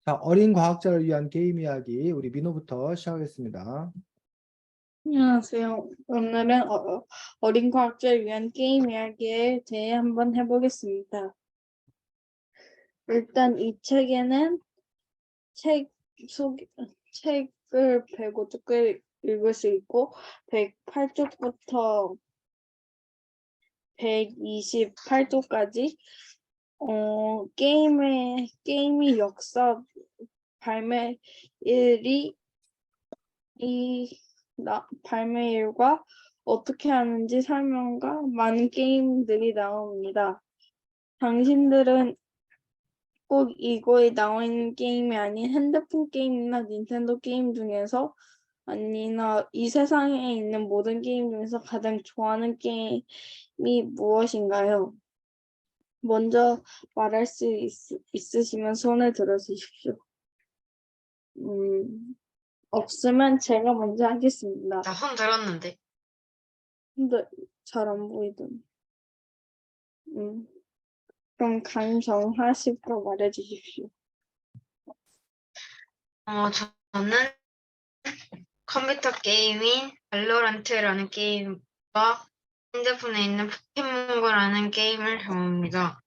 자, 어린 과학자를 위한 게임 이야기 우리 민호부터 시작하겠습니다. 안녕하세요. 오늘은 어린 과학자를 위한 게임 이야기에 대해 한번 해보겠습니다. 일단 이 책에는 책을 105쪽을 읽을 수 있고 108쪽부터 128쪽까지 게임의 역사 발매일이 발매일과 어떻게 하는지 설명과 많은 게임들이 나옵니다. 당신들은 꼭 이거에 나와 있는 게임이 아닌 핸드폰 게임이나 닌텐도 게임 중에서 아니나 이 세상에 있는 모든 게임 중에서 가장 좋아하는 게임이 무엇인가요? 먼저 말할 수 있으시면 손을 들어주십시오. 없으면 제가 먼저 하겠습니다. 나 손 들었는데. 근데 잘 안 보이던. 그럼 강정하 씨부터 말해 주십시오. 저는 컴퓨터 게임인 발로란트라는 게임과 핸드폰에 있는 포켓몬고라는 게임을 좋아합니다.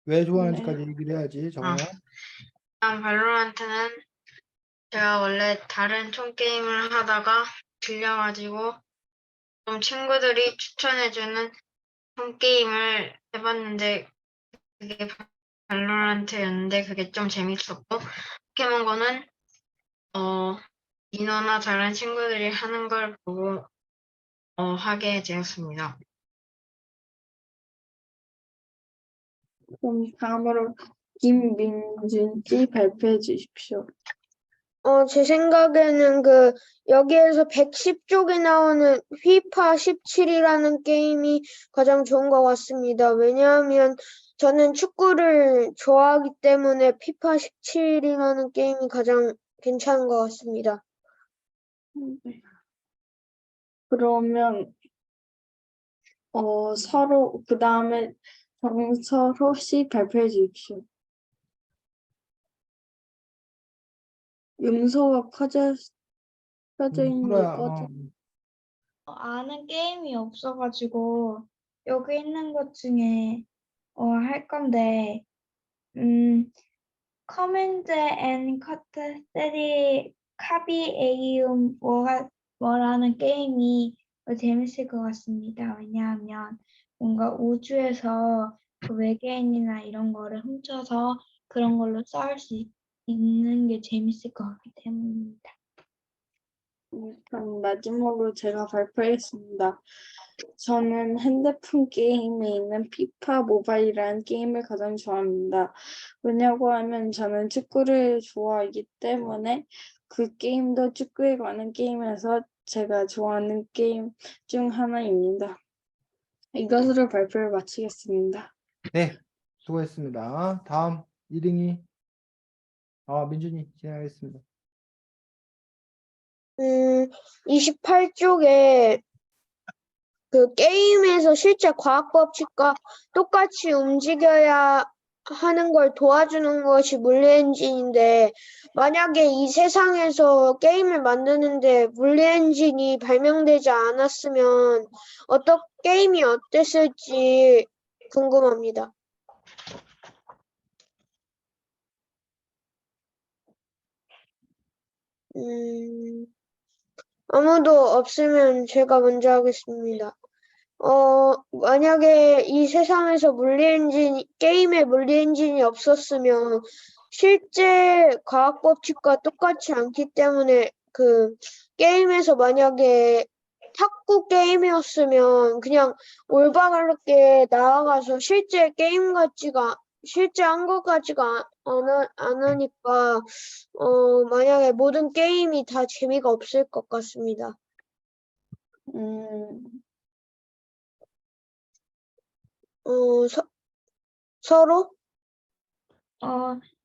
왜 좋아하는지까지 얘기를 해야지, 정우야. 발로란트는 제가 원래 다른 총 게임을 하다가 질려가지고 좀 친구들이 추천해주는 총 게임을 해봤는데 그게 발로란트였는데 그게 좀 재밌었고 포켓몬고는 민호나 다른 친구들이 하는 걸 보고 하게 되었습니다. 그럼 다음으로 김민준 씨 발표해 주십시오. 제 생각에는 여기에서 110쪽에 나오는 휘파 17이라는 게임이 가장 좋은 것 같습니다. 왜냐하면 저는 축구를 좋아하기 때문에 피파 17이라는 게임이 가장 괜찮은 것 같습니다. 그러면 서로 그 다음에 정서로 씨 발표해 주십시오. 음소가 켜져 있는 서로야, 거죠? 아는 게임이 없어가지고 여기 있는 것 중에 할 건데 커맨드 앤 커트 세리 카비에이움 뭐라는 게임이 재밌을 것 같습니다. 왜냐하면 뭔가 우주에서 그 외계인이나 이런 거를 훔쳐서 그런 걸로 싸울 수 있는 게 재밌을 것 같기 때문입니다. 그럼 마지막으로 제가 발표하겠습니다. 저는 핸드폰 게임에 있는 피파 모바일이라는 게임을 가장 좋아합니다. 왜냐고 하면 저는 축구를 좋아하기 때문에 그 게임도 축구에 관한 게임에서 제가 좋아하는 게임 중 하나입니다. 이것으로 발표를 마치겠습니다. 네, 수고했습니다. 다음 1등이 민준이 진행하겠습니다. 28쪽에 게임에서 실제 과학 법칙과 똑같이 움직여야 하는 걸 도와주는 것이 물리 엔진인데, 만약에 이 세상에서 게임을 만드는데 물리 엔진이 발명되지 않았으면 게임이 어땠을지 궁금합니다. 아무도 없으면 제가 먼저 하겠습니다. 만약에 이 세상에서 게임에 물리 엔진이 없었으면 실제 과학 법칙과 똑같지 않기 때문에 게임에서 만약에 탁구 게임이었으면 그냥 올바르게 나아가서 실제 한 것 같지가 않으니까 만약에 모든 게임이 다 재미가 없을 것 같습니다. 서로?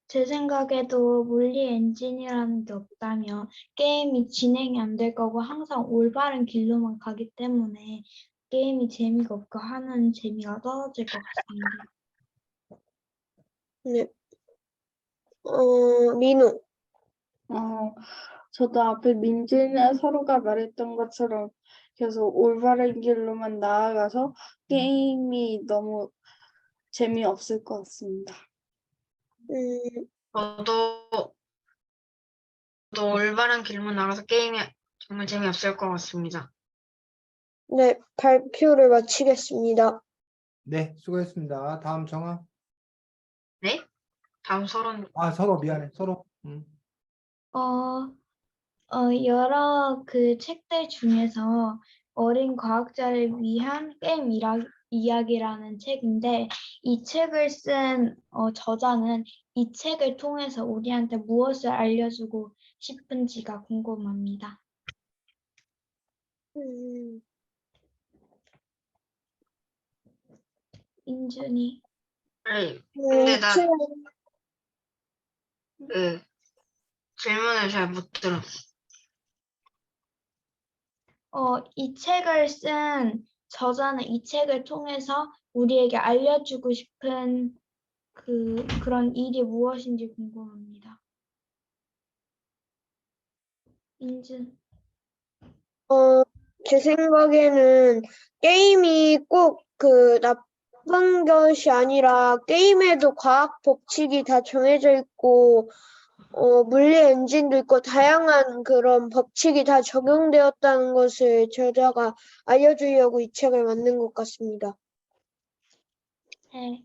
제 생각에도 물리 엔진이라는 게 없다면 게임이 진행이 안 될 거고 항상 올바른 길로만 가기 때문에 게임이 재미가 없고 하는 재미가 떨어질 것 같습니다. 네. 민우. 저도 앞에 민준이나 서로가 말했던 것처럼 계속 올바른 길로만 나아가서 게임이 너무 재미없을 것 같습니다. 음, 저도 올바른 길로 나가서 게임이 정말 재미없을 것 같습니다. 네, 발표를 마치겠습니다. 네, 수고했습니다. 다음 정아. 네? 다음 서론. 아, 서로 미안해. 서로. 어, 여러 그 책들 중에서 어린 과학자를 위한 게임 이야기라는 책인데 이 책을 쓴 저자는 이 책을 통해서 우리한테 무엇을 알려주고 싶은지가 궁금합니다. 음, 인준이. 아니, 근데 나 책, 그 질문을 잘 못 들었어. 이 책을 쓴 저자는 이 책을 통해서 우리에게 알려주고 싶은 그런 일이 무엇인지 궁금합니다. 인준. 제 생각에는 게임이 꼭 그 나쁜 것이 아니라 게임에도 과학 법칙이 다 정해져 있고 물리 엔진도 있고 다양한 그런 법칙이 다 적용되었다는 것을 저자가 알려주려고 이 책을 만든 것 같습니다. 네.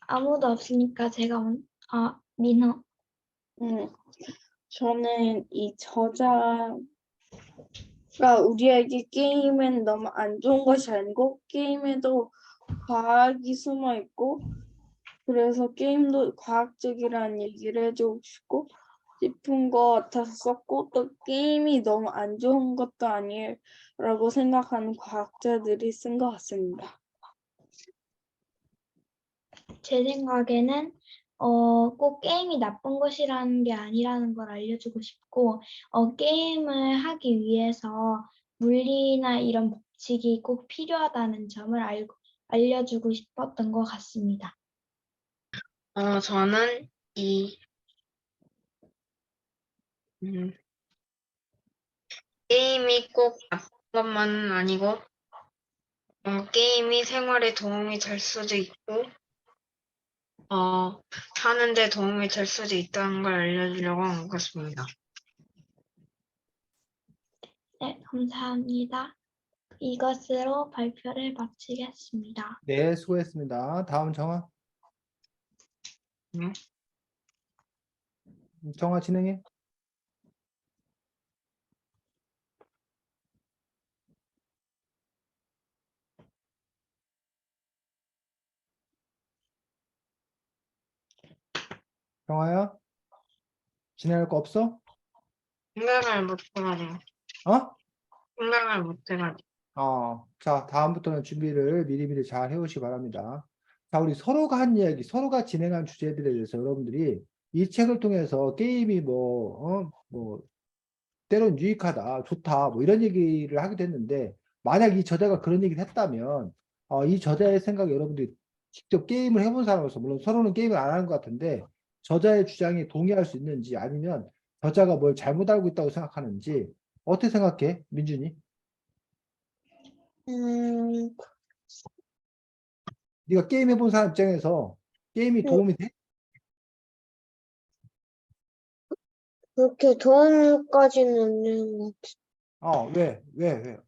아무도 없으니까 제가 민호. 저는 이 저자가 우리에게 게임은 너무 안 좋은 것이 아니고 게임에도 과학이 숨어 있고 그래서 게임도 과학적이라는 얘기를 해주고 싶은 것 같아서 썼고 또 게임이 너무 안 좋은 것도 아니라고 생각하는 과학자들이 쓴 것 같습니다. 제 생각에는 꼭 게임이 나쁜 것이라는 게 아니라는 걸 알려주고 싶고 게임을 하기 위해서 물리나 이런 법칙이 꼭 필요하다는 점을 알려주고 싶었던 것 같습니다. 저는 게임이 꼭 나쁜 것만은 아니고, 게임이 생활에 도움이 될 수도 있고, 사는데 도움이 될 수도 있다는 걸 알려주려고 한 것 같습니다. 네, 감사합니다. 이것으로 발표를 마치겠습니다. 네, 수고했습니다. 다음 정아. 네. 정아 진행해. 정아야, 진행할 거 없어? 생각을 못 해가지고. 어? 생각을 못 해가지고. 자, 다음부터는 준비를 미리미리 잘 해오시기 바랍니다. 자, 우리 서로가 한 이야기, 서로가 진행한 주제들에 대해서 여러분들이 이 책을 통해서 게임이 때론 유익하다, 좋다, 뭐 이런 얘기를 하기도 했는데, 만약 이 저자가 그런 얘기를 했다면, 이 저자의 생각 여러분들이 직접 게임을 해본 사람으로서, 물론 서로는 게임을 안 하는 것 같은데, 저자의 주장에 동의할 수 있는지, 아니면 저자가 뭘 잘못 알고 있다고 생각하는지, 어떻게 생각해, 민준이? 음, 네가 게임 해본 사람 입장에서 게임이 음, 도움이 돼? 그렇게 도움까지는 안 되는 것 같아요.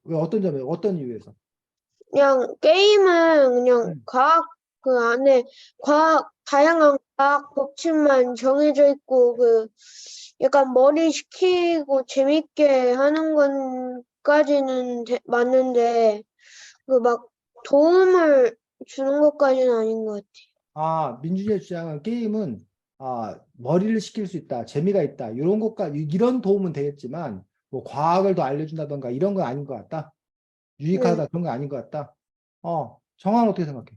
왜 어떤 점에, 어떤 이유에서? 그냥 게임은 그냥 음. 과학 그 안에 다양한 과학 법칙만 정해져 있고 약간 머리 식히고 재밌게 하는 건까지는 맞는데 막 도움을 주는 것까지는 아닌 것 같아요. 민준이의 주장은 게임은 머리를 식힐 수 있다, 재미가 있다, 이런 것과 이런 도움은 되겠지만 뭐 과학을 더 알려준다던가 이런 건 아닌 것 같다. 네. 유익하다 그런 건 아닌 것 같다. 정아는 어떻게 생각해?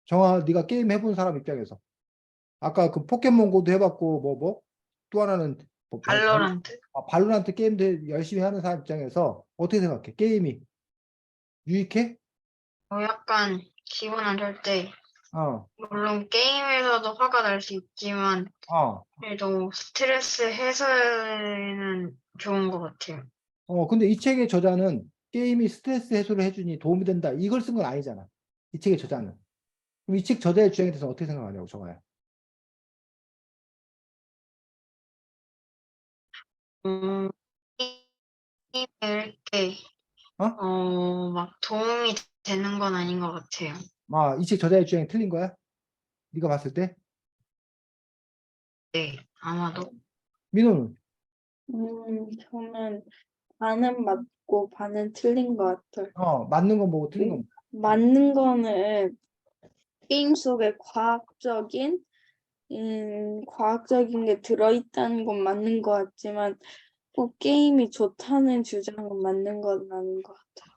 정아, 네가 게임 해본 사람 입장에서 아까 그 포켓몬고도 해봤고 또 하나는 발로란트. 발로란트 게임도 열심히 하는 사람 입장에서 어떻게 생각해? 게임이 유익해? 약간 기분 안 좋을 때 어, 물론 게임에서도 화가 날 수 있지만 어, 그래도 스트레스 해소에는 좋은 것 같아요. 근데 이 책의 저자는 게임이 스트레스 해소를 해주니 도움이 된다. 이걸 쓴 건 아니잖아. 이 책의 저자는. 그럼 이 책 저자의 주장에 대해서 어떻게 생각하냐고, 정아야. 음, 게임을 이렇게 어? 막 도움이 되는 건 아닌 것 같아요. 이 책 저자의 주장이 틀린 거야? 네가 봤을 때? 네, 아마도. 민호는? 저는 반은 맞고 반은 틀린 것 같아요. 맞는 건 뭐고 틀린 건 뭐? 맞는 거는 게임 속에 과학적인 게 들어있다는 건 맞는 것 같지만 꼭 게임이 좋다는 주장은 맞는 건 아닌 것 같아요.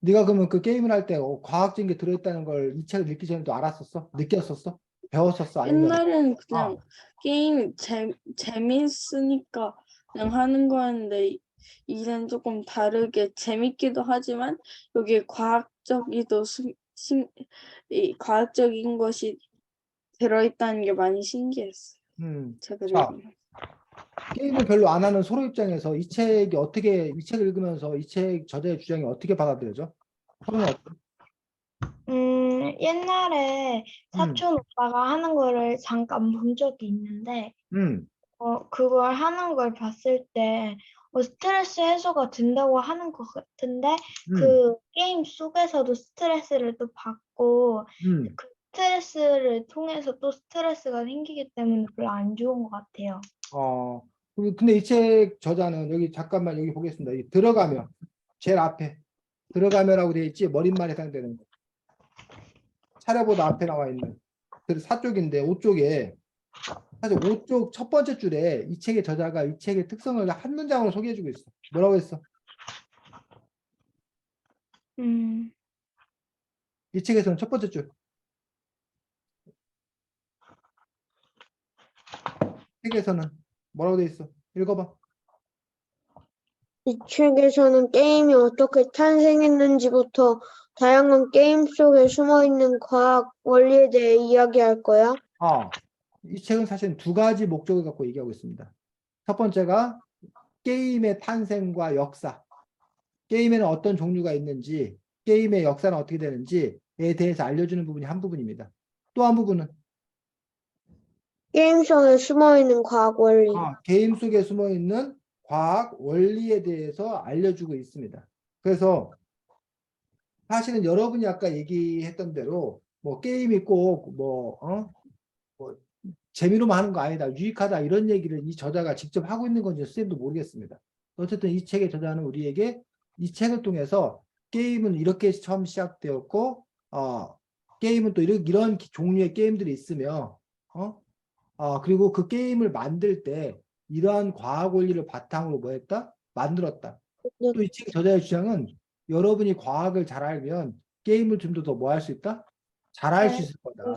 네가 그러면 그 게임을 할 때 과학적인 게 들어있다는 걸 이 책을 읽기 전에도 알았었어? 느꼈었어? 배웠었어? 아니면 옛날에는 어, 그냥 게임 재밌으니까 그냥 하는 거였는데 이젠 조금 다르게 재밌기도 하지만 여기에 과학적인 것이 들어있다는 게 많이 신기했어요. 책을 자, 읽으면. 게임을 별로 안 하는 서로 입장에서 이 책을 읽으면서 이 책 저자의 주장이 어떻게 받아들여져? 서로는 옛날에 음, 사촌 오빠가 하는 거를 잠깐 본 적이 있는데, 음, 그걸 하는 걸 봤을 때, 스트레스 해소가 된다고 하는 것 같은데, 음, 그 게임 속에서도 스트레스를 또 받고, 음. 그 스트레스를 통해서 또 스트레스가 생기기 때문에 별로 안 좋은 것 같아요. 어, 근데 이 책 저자는 여기 잠깐만 여기 보겠습니다. 여기 들어가면 제일 앞에 들어가면라고 되어 있지 머릿말에 해당되는 거. 차례보다 앞에 나와 있는 그 4쪽인데 5쪽에 사실 5쪽 첫 번째 줄에 이 책의 저자가 이 책의 특성을 한 문장으로 소개해주고 있어. 뭐라고 했어? 음, 이 책에서는 첫 번째 줄. 책에서는 뭐라고 돼 있어? 읽어봐. 이 책에서는 게임이 어떻게 탄생했는지부터 다양한 게임 속에 숨어있는 과학 원리에 대해 이야기할 거야. 이 책은 사실 두 가지 목적을 갖고 얘기하고 있습니다. 첫 번째가 게임의 탄생과 역사. 게임에는 어떤 종류가 있는지, 게임의 역사는 어떻게 되는지에 대해서 알려주는 부분이 한 부분입니다. 또 한 부분은 게임 속에 숨어있는 과학 원리. 게임 속에 숨어 있는 과학 원리에 대해서 알려주고 있습니다. 그래서 사실은 여러분이 아까 얘기했던 대로 뭐 게임이 꼭 뭐 재미로만 하는 거 아니다, 유익하다 이런 얘기를 이 저자가 직접 하고 있는 건지 선생님도 모르겠습니다. 어쨌든 이 책의 저자는 우리에게 이 책을 통해서 게임은 이렇게 처음 시작되었고 게임은 또 이런 종류의 게임들이 있으며 그리고 그 게임을 만들 때 이러한 과학 원리를 바탕으로 뭐 했다? 만들었다. 또 이 책 저자의 주장은 여러분이 과학을 잘 알면 게임을 좀 더 뭐 할 수 있다? 잘할 수 있을 거다.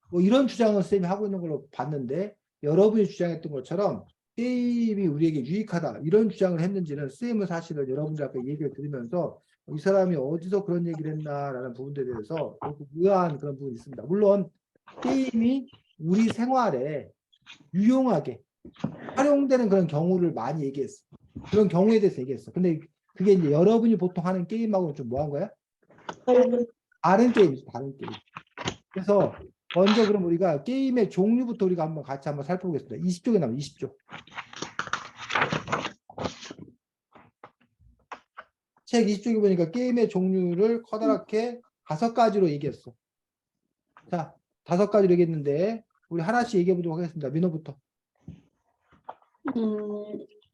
뭐 이런 주장을 선생님이 하고 있는 걸로 봤는데 여러분이 주장했던 것처럼 게임이 우리에게 유익하다 이런 주장을 했는지는 선생님은 사실은 여러분들 앞에 얘기를 들으면서 이 사람이 어디서 그런 얘기를 했나라는 부분들에 대해서 조금 의아한 그런 부분이 있습니다. 물론 게임이 우리 생활에 유용하게 활용되는 그런 경우를 많이 얘기했어. 그런 경우에 대해서 얘기했어. 근데 그게 이제 여러분이 보통 하는 게임하고는 좀 뭐 한 거야? 다른 게임이죠. 다른 게임. 그래서 먼저 그럼 우리가 게임의 종류부터 우리가 한번 같이 한번 살펴보겠습니다. 20쪽에 나오면 20쪽. 책 20쪽에 보니까 게임의 종류를 커다랗게 5가지로 얘기했어. 자, 5가지로 얘기했는데 우리 하나씩 얘기해 보도록 하겠습니다. 민호부터.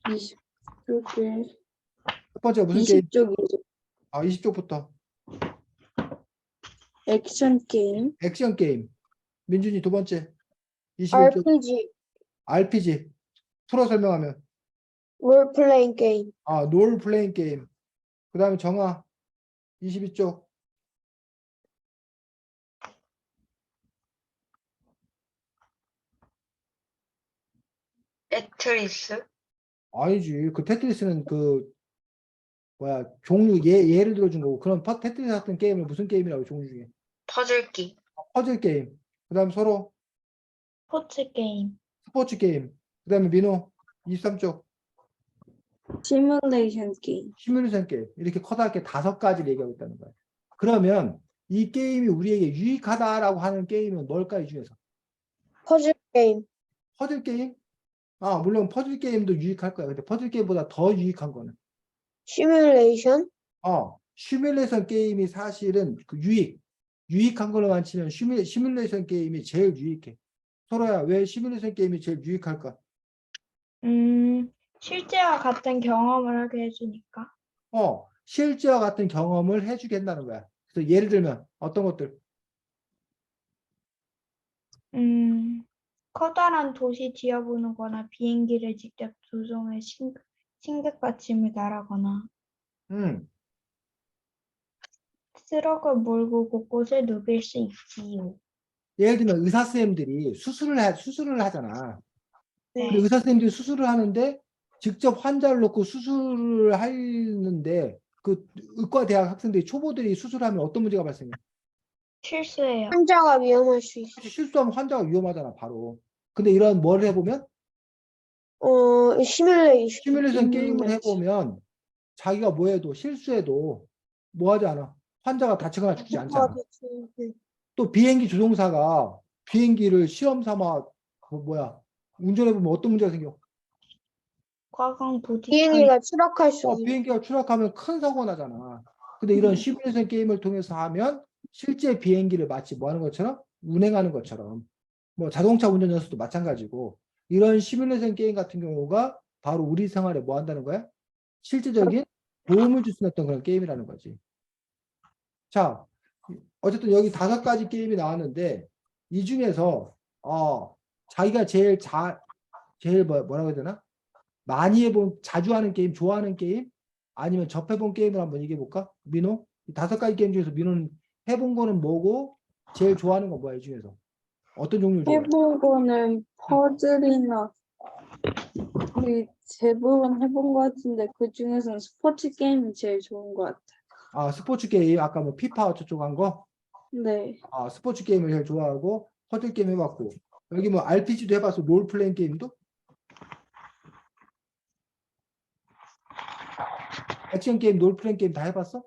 20쪽에 첫 번째가 무슨 게임? 20쪽이 20쪽부터. 액션 게임, 액션 게임. 민준이 두 번째. 21쪽. RPG, RPG. 풀어 설명하면. 롤플레잉 게임, 롤 플레잉 게임. 그 다음에 정아. 22쪽. 테트리스, 아니지. 그 테트리스는 종류 예를 들어준 거고. 그럼 테트리스 같은 게임을 무슨 게임이라고 종류 중에? 퍼즐기, 퍼즐 게임. 그다음 서로 스포츠 게임, 스포츠 게임. 그다음에 민호 23쪽 시뮬레이션 게임. 시뮬레이션 게임. 이렇게 커다랗게 5가지를 얘기하고 있다는 거예요. 그러면 이 게임이 우리에게 유익하다라고 하는 게임은 뭘까요, 이 중에서? 퍼즐 게임, 퍼즐 게임? 아, 물론 퍼즐 게임도 유익할 거야. 근데 퍼즐 게임보다 더 유익한 거는 시뮬레이션, 시뮬레이션 게임이 사실은 그 유익한 걸로만 치면 시뮬레이션 게임이 제일 유익해. 소로야, 왜 시뮬레이션 게임이 제일 유익할까? 실제와 같은 경험을 하게 해주니까. 실제와 같은 경험을 해주게 한다는 거야. 그래서 예를 들면 어떤 것들? 커다란 도시 지어보는 거나 비행기를 직접 조종해 승객 받침을 날아거나 음, 트럭을 몰고 곳곳을 누빌 수 있지요. 예를 들면 의사 선생님들이 수술을 하잖아. 근데 네. 의사 선생님들이 수술을 하는데 직접 환자를 놓고 수술을 하는데 그 의과대학 학생들이 초보들이 수술하면 어떤 문제가 발생해? 실수해요. 환자가 위험할 수 있어. 사실 실수하면 환자가 위험하잖아, 바로. 근데 이런 뭘 해보면 시뮬레이션. 시뮬레이션 게임을 해보면 자기가 뭐 해도 실수해도 뭐 하지 않아. 환자가 다치거나 죽지 않잖아. 또 비행기 조종사가 비행기를 실험 삼아 운전해보면 어떤 문제가 생겨? 과강 부딪혀 비행기가 추락할 수 있는. 비행기가 추락하면 큰 사고가 나잖아. 근데 이런 시뮬레이션 게임을 통해서 하면 실제 비행기를 마치 뭐 하는 것처럼 운행하는 것처럼 뭐 자동차 운전 연수도 마찬가지고 이런 시뮬레이션 게임 같은 경우가 바로 우리 생활에 뭐 한다는 거야? 실질적인 도움을 줄 수 있는 어떤 그런 게임이라는 거지. 자, 어쨌든 여기 5가지 게임이 나왔는데 이 중에서 자기가 제일 뭐라고 해야 되나? 많이 해본 자주 하는 게임, 좋아하는 게임 아니면 접해본 게임을 한번 얘기해 볼까? 민호? 이 5가지 게임 중에서 민호는 해본 거는 뭐고 제일 좋아하는 건 뭐야 이 중에서? 어떤 종류 좋아해? 해본 거는 퍼즐이나 대부분 해본 것 같은데 그 중에서는 스포츠 게임이 제일 좋은 것 같아요. 스포츠 게임 아까 뭐 피파 저쪽 한 거? 네. 스포츠 게임을 제일 좋아하고 퍼즐 게임 해봤고 여기 뭐 RPG도 해봤어? 롤플레잉 게임도? 액션 게임, 롤플레잉 게임 다 해봤어?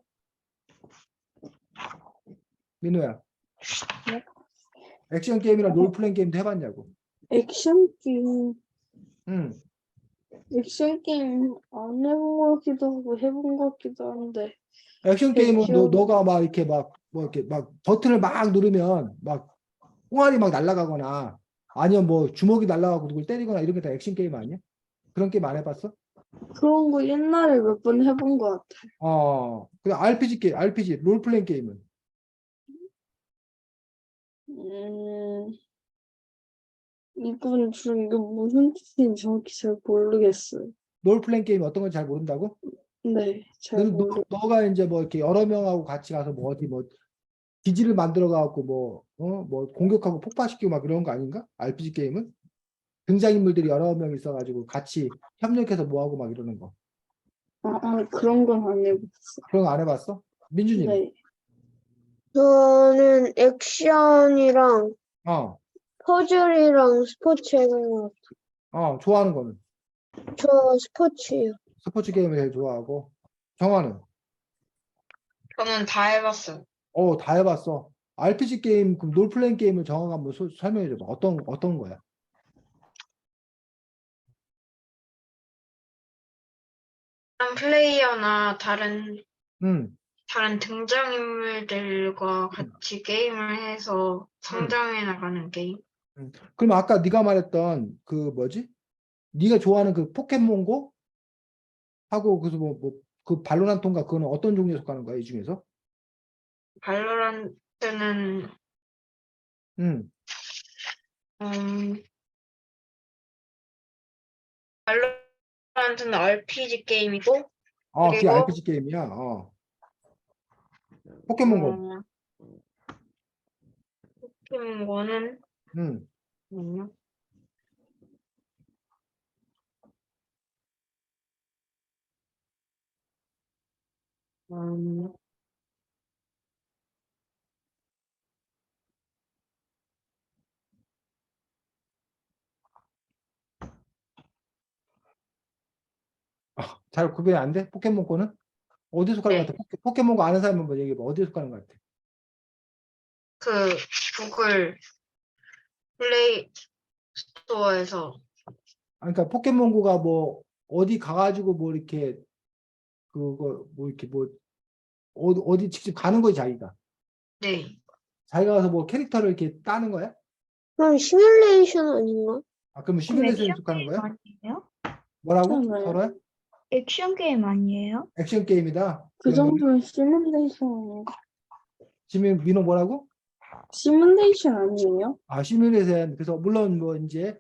민호야. 네? 액션 게임이랑 롤플레잉 게임도 해봤냐고. 액션 게임, 응. 액션 게임 안 해본 것 같기도 하고 해본 것 같기도 한데 액션 게임은 액션 너가 막 이렇게 막 버튼을 막 누르면 막 총알이 막 날아가거나 아니면 뭐 주먹이 날아가고 누굴 때리거나 이런 게 다 액션 게임 아니야? 그런 게임 안 해봤어? 그런 거 옛날에 몇 번 해본 것 같아요. 그 RPG 게임, RPG 롤플레잉 게임은 음, 이게 무슨 뜻인지 정확히 잘 모르겠어요. 롤플레잉 게임 어떤 건지 잘 모른다고? 네, 잘 너가 이제 뭐 이렇게 여러 명하고 같이 가서 뭐 어디 뭐 기지를 만들어 갖고 뭐 공격하고 폭파시키고 막 그런 거 아닌가? RPG 게임은 등장인물들이 여러 명 있어가지고 같이 협력해서 뭐 하고 막 이러는 거. 그런 건 안 해봤어. 그런 거 안 해봤어? 민준이는? 네, 저는 액션이랑 어, 퍼즐이랑 스포츠 해본 것 같아요. 좋아하는 거는 저 스포츠요. 스포츠 게임을 제일 좋아하고 정화는 저는 다 해봤어요. 다 해봤어. RPG 게임, 그럼 롤플레잉 게임을 정화가 한번 설명해 줘봐. 어떤 거야? 다른 플레이어나 음, 다른 등장인물들과 같이 게임을 해서 성장해 나가는 게임. 그럼 아까 네가 말했던 그 뭐지? 네가 좋아하는 그 포켓몬고 하고 그래서 그 발로란트인가 그거는 어떤 종류에 속하는 거야 이 중에서? 발로란트는 음, 음, 발로란트는 RPG 게임이고 그게 그리고 RPG 게임이야. 포켓몬고. 어, 포켓몬고는 음, 뭐냐? 음, 잘 구별이 안 돼? 포켓몬고는? 어디 속하는 것 네. 같아? 포켓몬고 아는 사람 한번 얘기해봐. 어디 속하는 것 같아? 그 구글 플레이 스토어에서 그러니까 포켓몬고가 뭐 어디 가가지고 뭐 이렇게 그거 뭐 이렇게 뭐 어디 직접 가는 거지 자기가. 네. 자기가 가서 뭐 캐릭터를 이렇게 따는 거야? 그럼 시뮬레이션 아닌가? 아 그러면 그럼 시뮬레이션에 액션 속하는 게임 거야? 아니에요? 뭐라고? 괜찮아요. 서로야? 액션 게임 아니에요? 액션 게임이다. 그 그러면 정도는 시뮬레이션 아닌가? 지금 민호 뭐라고? 시뮬레이션 아니에요? 아 시뮬레이션. 그래서 물론 뭐 이제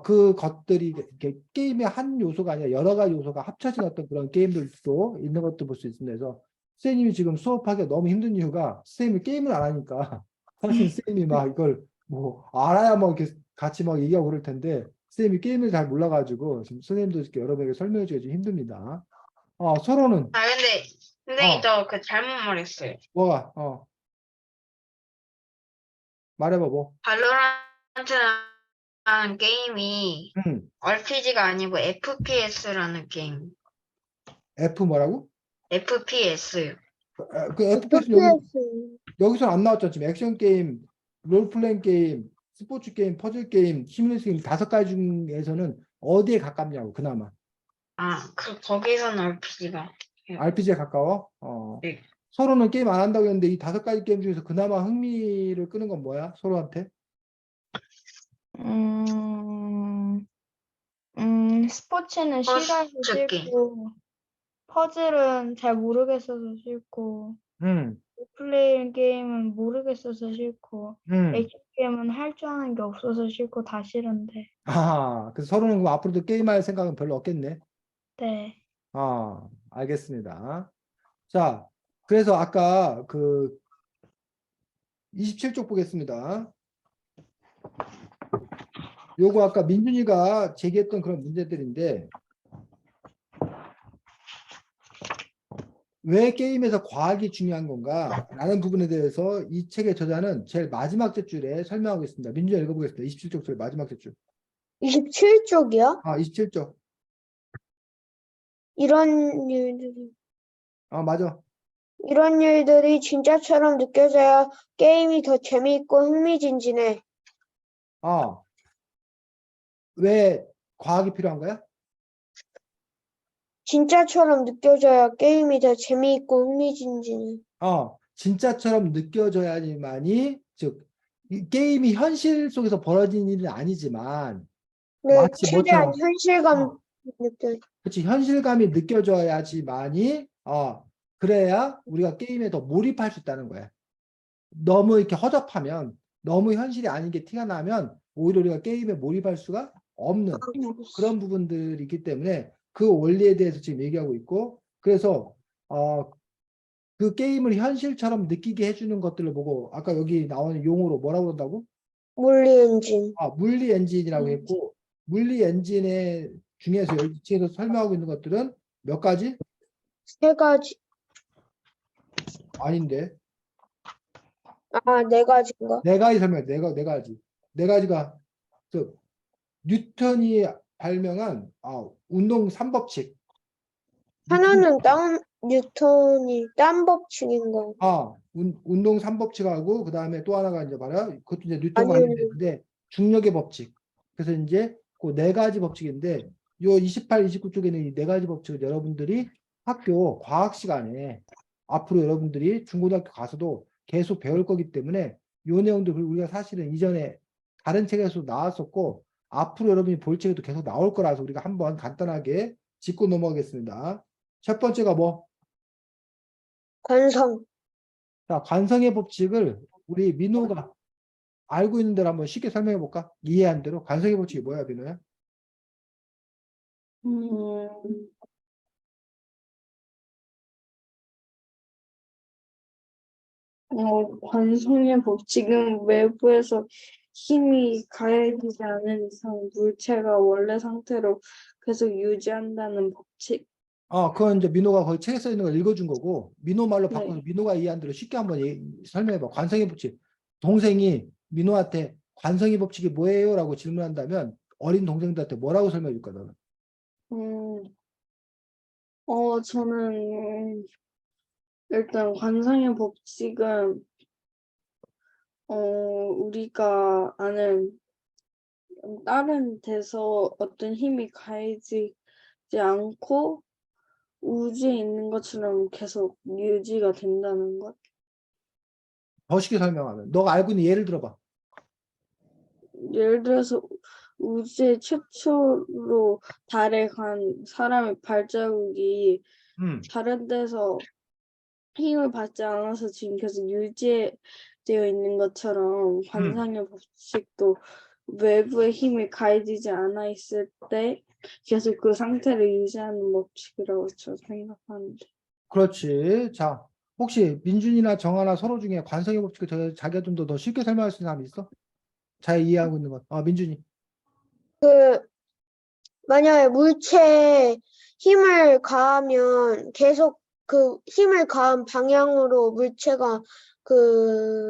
그 것들이 이렇게 게임의 한 요소가 아니라 여러 가지 요소가 합쳐진 어떤 그런 게임들도 있는 것도 볼 수 있습니다. 그래서 선생님이 지금 수업하기가 너무 힘든 이유가 선생님이 게임을 안 하니까 사실 선생님이 막 이걸 뭐 알아야 뭐 이렇게 같이 막 얘기하고 그럴 텐데 선생님이 게임을 잘 몰라가지고 지금 선생님도 이렇게 여러분에게 설명해주기가 좀 힘듭니다. 서로는 아 근데 선생님 저 그 잘못 말했어요. 뭐가 말해봐 뭐. 발로란트라는 게임이 RPG가 아니고 FPS라는 게임. F 뭐라고? FPS요. 그 FPS FPS. 여기서 안 나왔죠. 지금 액션 게임, 롤플레잉 게임, 스포츠 게임, 퍼즐 게임, 시뮬레이션 게임 5가지 중에서는 어디에 가깝냐고 그나마. 거기서는 RPG가. RPG에 가까워? 네. 서로는 게임 안 한다고 했는데 이 5가지 게임 중에서 그나마 흥미를 끄는 건 뭐야? 서로한테? 스포츠는 싫어해서 스포츠 게임. 싫고, 퍼즐은 잘 모르겠어서 싫고, 음, 플레이 게임은 모르겠어서 싫고, 음. 액션 게임은 할 줄 아는 게 없어서 싫고 다 싫은데. 그래서 서로는 그럼 앞으로도 게임할 생각은 별로 없겠네. 네. 알겠습니다. 자, 그래서 아까 그 27쪽 보겠습니다. 요거 아까 민준이가 제기했던 그런 문제들인데 왜 게임에서 과학이 중요한 건가? 라는 부분에 대해서 이 책의 저자는 제일 마지막 줄에 설명하고 있습니다. 민준이 읽어보겠습니다. 27쪽 줄 마지막 줄. 27쪽이야? 27쪽. 이런 일들이. 맞아. 이런 일들이 진짜처럼 느껴져야 게임이 더 재미있고 흥미진진해. 왜 과학이 필요한 거야? 진짜처럼 느껴져야 게임이 더 재미있고 흥미진진해. 진짜처럼 느껴져야지만이 즉 이 게임이 현실 속에서 벌어진 일은 아니지만 네, 마치 최대한 뭐처럼 현실감 느껴. 그렇지 현실감이 느껴져야지만이 그래야 우리가 게임에 더 몰입할 수 있다는 거야. 너무 이렇게 허접하면 너무 현실이 아닌 게 티가 나면 오히려 우리가 게임에 몰입할 수가 없는 그런 부분들이 있기 때문에 그 원리에 대해서 지금 얘기하고 있고 그래서 그 게임을 현실처럼 느끼게 해주는 것들을 보고 아까 여기 나오는 용어로 뭐라고 한다고? 물리 엔진. 물리 엔진이라고 했고 물리 엔진의 중에서 여기 뒤에서 설명하고 있는 것들은 몇 가지? 3가지. 아닌데 4가지인가? 4가지 설명해. 네 가지. 4가지가 뉴턴이 발명한 운동 3법칙. 하나는 뉴턴이 딴 법칙인 거. 운동 3법칙하고 그 다음에 또 하나가 이제 봐라. 그것도 이제 뉴턴 아니요. 관련되는데 중력의 법칙. 그래서 이제 그 4가지 법칙인데 요 28, 29쪽에는 이 4가지 법칙을 여러분들이 학교 과학 시간에 앞으로 여러분들이 중고등학교 가서도 계속 배울 거기 때문에 요 내용도 우리가 사실은 이전에 다른 책에서 나왔었고 앞으로 여러분이 볼 책에도 계속 나올 거라서 우리가 한번 간단하게 짚고 넘어가겠습니다. 첫 번째가 뭐? 관성. 자, 관성의 법칙을 우리 민호가 알고 있는 대로 한번 쉽게 설명해 볼까? 이해한 대로. 관성의 법칙이 뭐야, 민호야? 관성의 법칙은 외부에서 힘이 가해지지 않은 이상 물체가 원래 상태로 계속 유지한다는 법칙. 그건 이제 민호가 거기 책에 써 있는 걸 읽어준 거고, 민호 말로 바꿔서 네. 민호가 이해한 대로 쉽게 한번 설명해 봐. 관성의 법칙. 동생이 민호한테 관성의 법칙이 뭐예요? 라고 질문한다면 어린 동생들한테 뭐라고 설명해 줄 거야, 너는? 저는 일단 관성의 법칙은 우리가 아는 다른 데서 어떤 힘이 가해지지 않고 우주에 있는 것처럼 계속 유지가 된다는 것. 더 쉽게 설명하면 너가 알고 있는 예를 들어봐. 예를 들어서 우주에 최초로 달에 간 사람의 발자국이 음, 다른 데서 힘을 받지 않아서 지금 계속 유지되어 있는 것처럼 관상의 법칙도 외부의 힘이 가해지지 않아 있을 때 계속 그 상태를 유지하는 법칙이라고 저 생각하는데. 그렇지. 자, 혹시 민준이나 정하나 서로 중에 관성의 법칙을 자기가 좀 더 쉽게 설명할 수 있는 사람이 있어? 잘 이해하고 있는 것. 민준이. 그 만약에 물체에 힘을 가하면 계속 그 힘을 가한 방향으로 물체가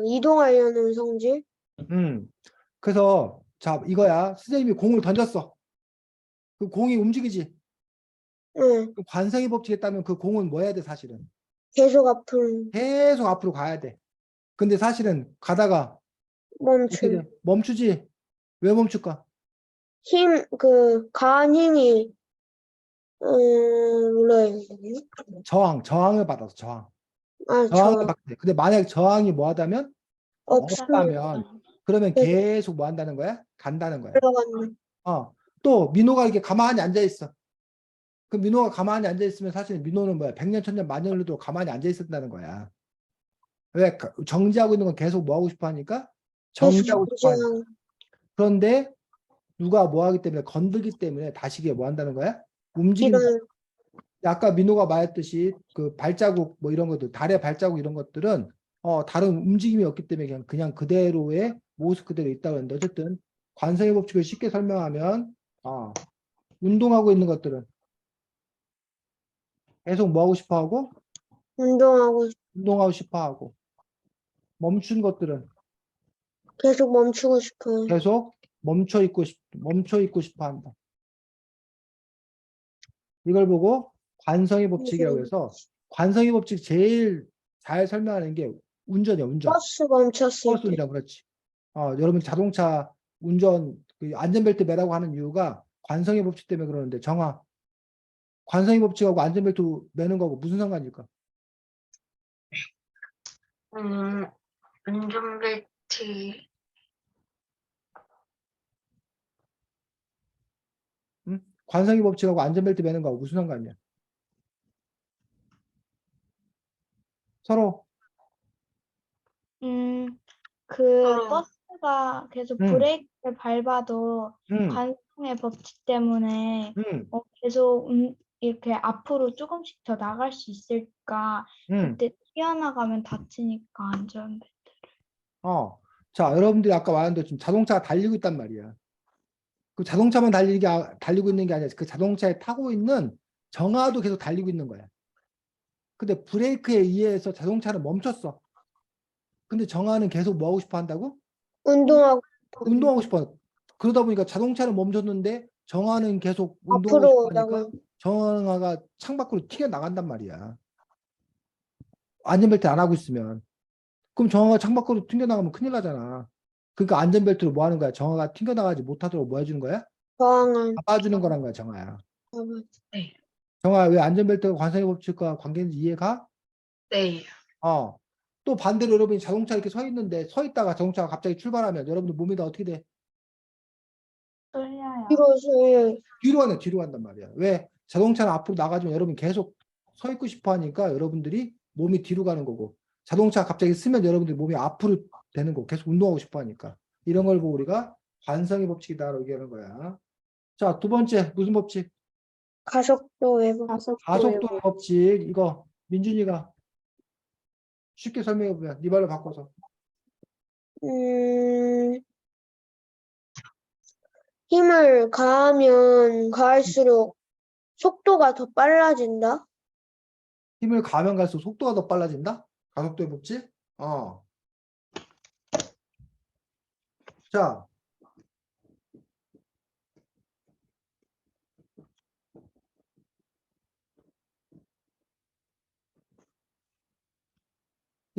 이동하려는 성질? 그래서 자, 이거야. 선생님이 공을 던졌어. 그 공이 움직이지. 응, 그 관성의 법칙에 따르면 그 공은 뭐 해야 돼, 사실은? 계속 앞으로 계속 앞으로 가야 돼. 근데 사실은 가다가 어떻게 멈춤. 돼? 멈추지. 왜 멈출까? 가한 힘이, 몰라요. 저항을 받아서 저항. 아, 저항을 받게 돼. 근데 만약 저항이 뭐 하다면 없으면 없다면 그러면 계속 계속 뭐 한다는 거야? 간다는 거야. 올라가는. 또 민호가 이렇게 가만히 앉아 있어. 그 민호가 가만히 앉아 있으면 사실 민호는 뭐야? 100년, 1000년, 만년을 흘러도 가만히 앉아 있었다는 거야. 왜? 정지하고 있는 건 계속 뭐 하고 싶어 하니까 계속 정지하고 싶어 하니까. 유지하는. 그런데 누가 뭐 하기 때문에 건들기 때문에 다시 이게 뭐 한다는 거야? 움직인다. 이런, 아까 민호가 말했듯이 그 발자국 뭐 이런 것들, 달의 발자국 이런 것들은 다른 움직임이 없기 때문에 그냥 그대로의 모습 그대로 있다고 했는데 어쨌든 관성의 법칙을 쉽게 설명하면 운동하고 있는 것들은 계속 뭐 하고 싶어 하고 운동하고 운동하고 싶어 하고 멈춘 것들은 계속 멈추고 싶어요. 계속 멈춰 있고 싶어 한다. 이걸 보고 관성의 법칙이라고 해서 관성의 법칙 제일 잘 설명하는 게 운전이야, 운전. 버스 멈췄을 버스 때. 운전, 그렇지. 여러분 자동차 운전 그 안전벨트 매라고 하는 이유가 관성의 법칙 때문에 그러는데 정화 관성의 법칙하고 안전벨트 매는 거하고 무슨 상관일까? 안전벨트, 응? 관성의 법칙하고 안전벨트 매는 거하고 무슨 상관이야? 서로 서로, 버스가 계속 응, 브레이크를 밟아도 응, 관성의 법칙 때문에 응, 계속 이렇게 앞으로 조금씩 더 나갈 수 있을까? 응. 그때 튀어나가면 다치니까 안전벨트. 자, 여러분들이 아까 말한 대로 지금 자동차가 달리고 있단 말이야. 그 자동차만 달리고 있는 게 아니라 그 자동차에 타고 있는 정화도 계속 달리고 있는 거야. 근데 브레이크에 의해서 자동차는 멈췄어. 근데 정화는 계속 뭐 하고 싶어 한다고? 운동하고 운동하고 싶어. 그러다 보니까 자동차는 멈췄는데 정화는 계속 운동하고 싶어 앞으로 하니까 나가는. 정화가 창밖으로 튀어 나간단 말이야. 안전벨트 안 하고 있으면. 그럼 정화가 창밖으로 튕겨 나가면 큰일 나잖아. 그러니까 안전벨트로 뭐 하는 거야? 정화가 튕겨 나가지 못하도록 뭐 해주는 거야? 저항을. 잡아주는 거란 거야, 정화야. 네, 정화 왜 안전벨트가 관성의 법칙과 관계인지 이해가? 네, 어. 또 반대로 여러분이 자동차 이렇게 서 있는데 서 있다가 자동차가 갑자기 출발하면 여러분들 몸이 다 어떻게 돼? 떨려요. 뒤로 뒤로 간단 말이야. 왜? 자동차는 앞으로 나가지만 여러분 계속 서 있고 싶어 하니까 여러분들이 몸이 뒤로 가는 거고 자동차 갑자기 쓰면 여러분들 몸이 앞으로 되는 거고 계속 운동하고 싶어 하니까 이런 걸 보고 우리가 관성의 법칙이다라고 얘기하는 거야. 자, 두 번째 무슨 법칙? 가속도 외부. 가속도의 법칙. 이거 민준이가 쉽게 설명해 보면 네 말로 바꿔서. 음, 힘을 가하면 가할수록 속도가 더 빨라진다? 힘을 가면 갈수록 속도가 더 빨라진다? 가속도의 법칙? 자,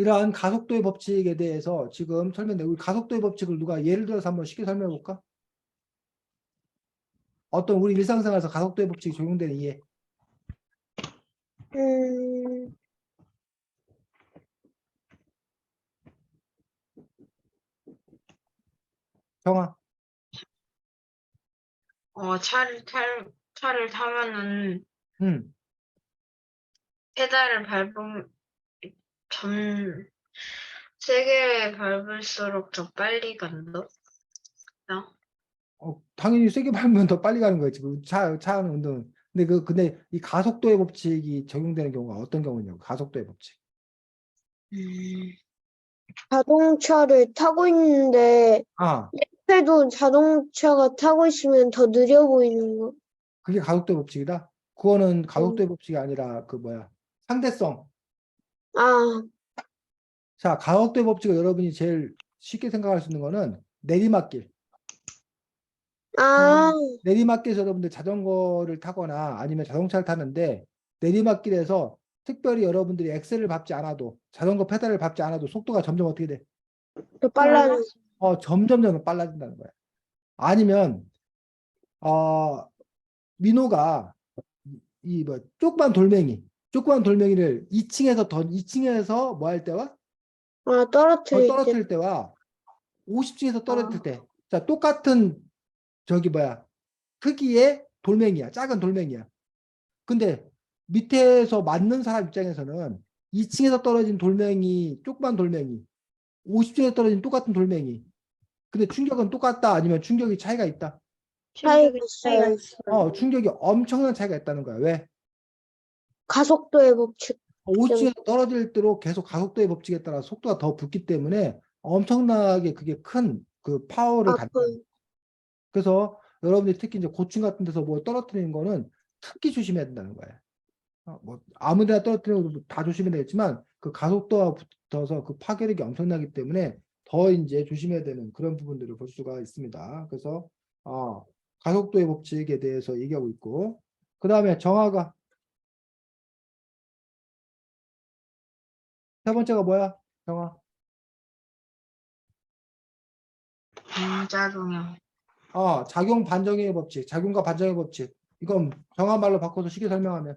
이러한 가속도의 법칙에 대해서 지금 설명돼. 우리 가속도의 법칙을 누가 예를 들어서 한번 쉽게 설명해 볼까? 어떤 우리 일상생활에서 가속도의 법칙이 적용되는 이해. 음, 정아. 차를 타면은 음. 페달을 세게 밟을수록 더 빨리 간다. 당연히 세게 밟으면 더 빨리 가는 거지. 차 하는 운동. 근데 이 가속도의 법칙이 적용되는 경우가 어떤 경우냐고. 가속도의 법칙. 음, 자동차를 타고 있는데 아, 옆에도 자동차가 타고 있으면 더 느려 보이는 거. 그게 가속도의 법칙이다. 그거는 음. 가속도의 법칙이 아니라 그 뭐야. 상대성. 아, 자, 가속도의 법칙을 여러분이 제일 쉽게 생각할 수 있는 거는 내리막길. 아, 내리막길에서 여러분들 자전거를 타거나 아니면 자동차를 타는데 내리막길에서 특별히 여러분들이 엑셀을 밟지 않아도 자전거 페달을 밟지 않아도 속도가 점점 어떻게 돼? 더 빨라져. 점점 빨라진다는 거야. 아니면 민호가 이 뭐 조그만 돌멩이를 2층에서 뭐 할 때와 아, 떨어뜨릴 때. 떨어뜨릴 때와 50층에서 떨어뜨릴 때, 자 똑같은 저기 뭐야 크기의 돌멩이야, 작은 돌멩이야. 근데 밑에서 맞는 사람 입장에서는 2층에서 떨어진 돌멩이, 조그만 돌멩이, 50층에서 떨어진 똑같은 돌멩이. 근데 충격은 똑같다, 아니면 충격이 차이가 있다? 차이가 차이가 있어요. 있어요. 충격이 엄청난 차이가 있다는 거야. 왜? 가속도의 법칙. 50층에서 떨어질수록 계속 가속도의 법칙에 따라 속도가 더 붙기 때문에 엄청나게 그게 큰 그 파워를 갖다. 아픈. 그래서 여러분들이 특히 이제 고층 같은 데서 뭐 떨어뜨리는 거는 특히 조심해야 된다는 거예요. 뭐 아무 데나 떨어뜨리는 것도 다 조심해야 되겠지만 그 가속도와 붙어서 그 파괴력이 엄청나기 때문에 더 이제 조심해야 되는 그런 부분들을 볼 수가 있습니다. 그래서 가속도의 법칙에 대해서 얘기하고 있고, 그 다음에 정화가 세 번째가 뭐야? 정화. 분자동형. 작용 반정의 법칙, 작용과 반정의 법칙. 이건 정화 말로 바꿔서 쉽게 설명하면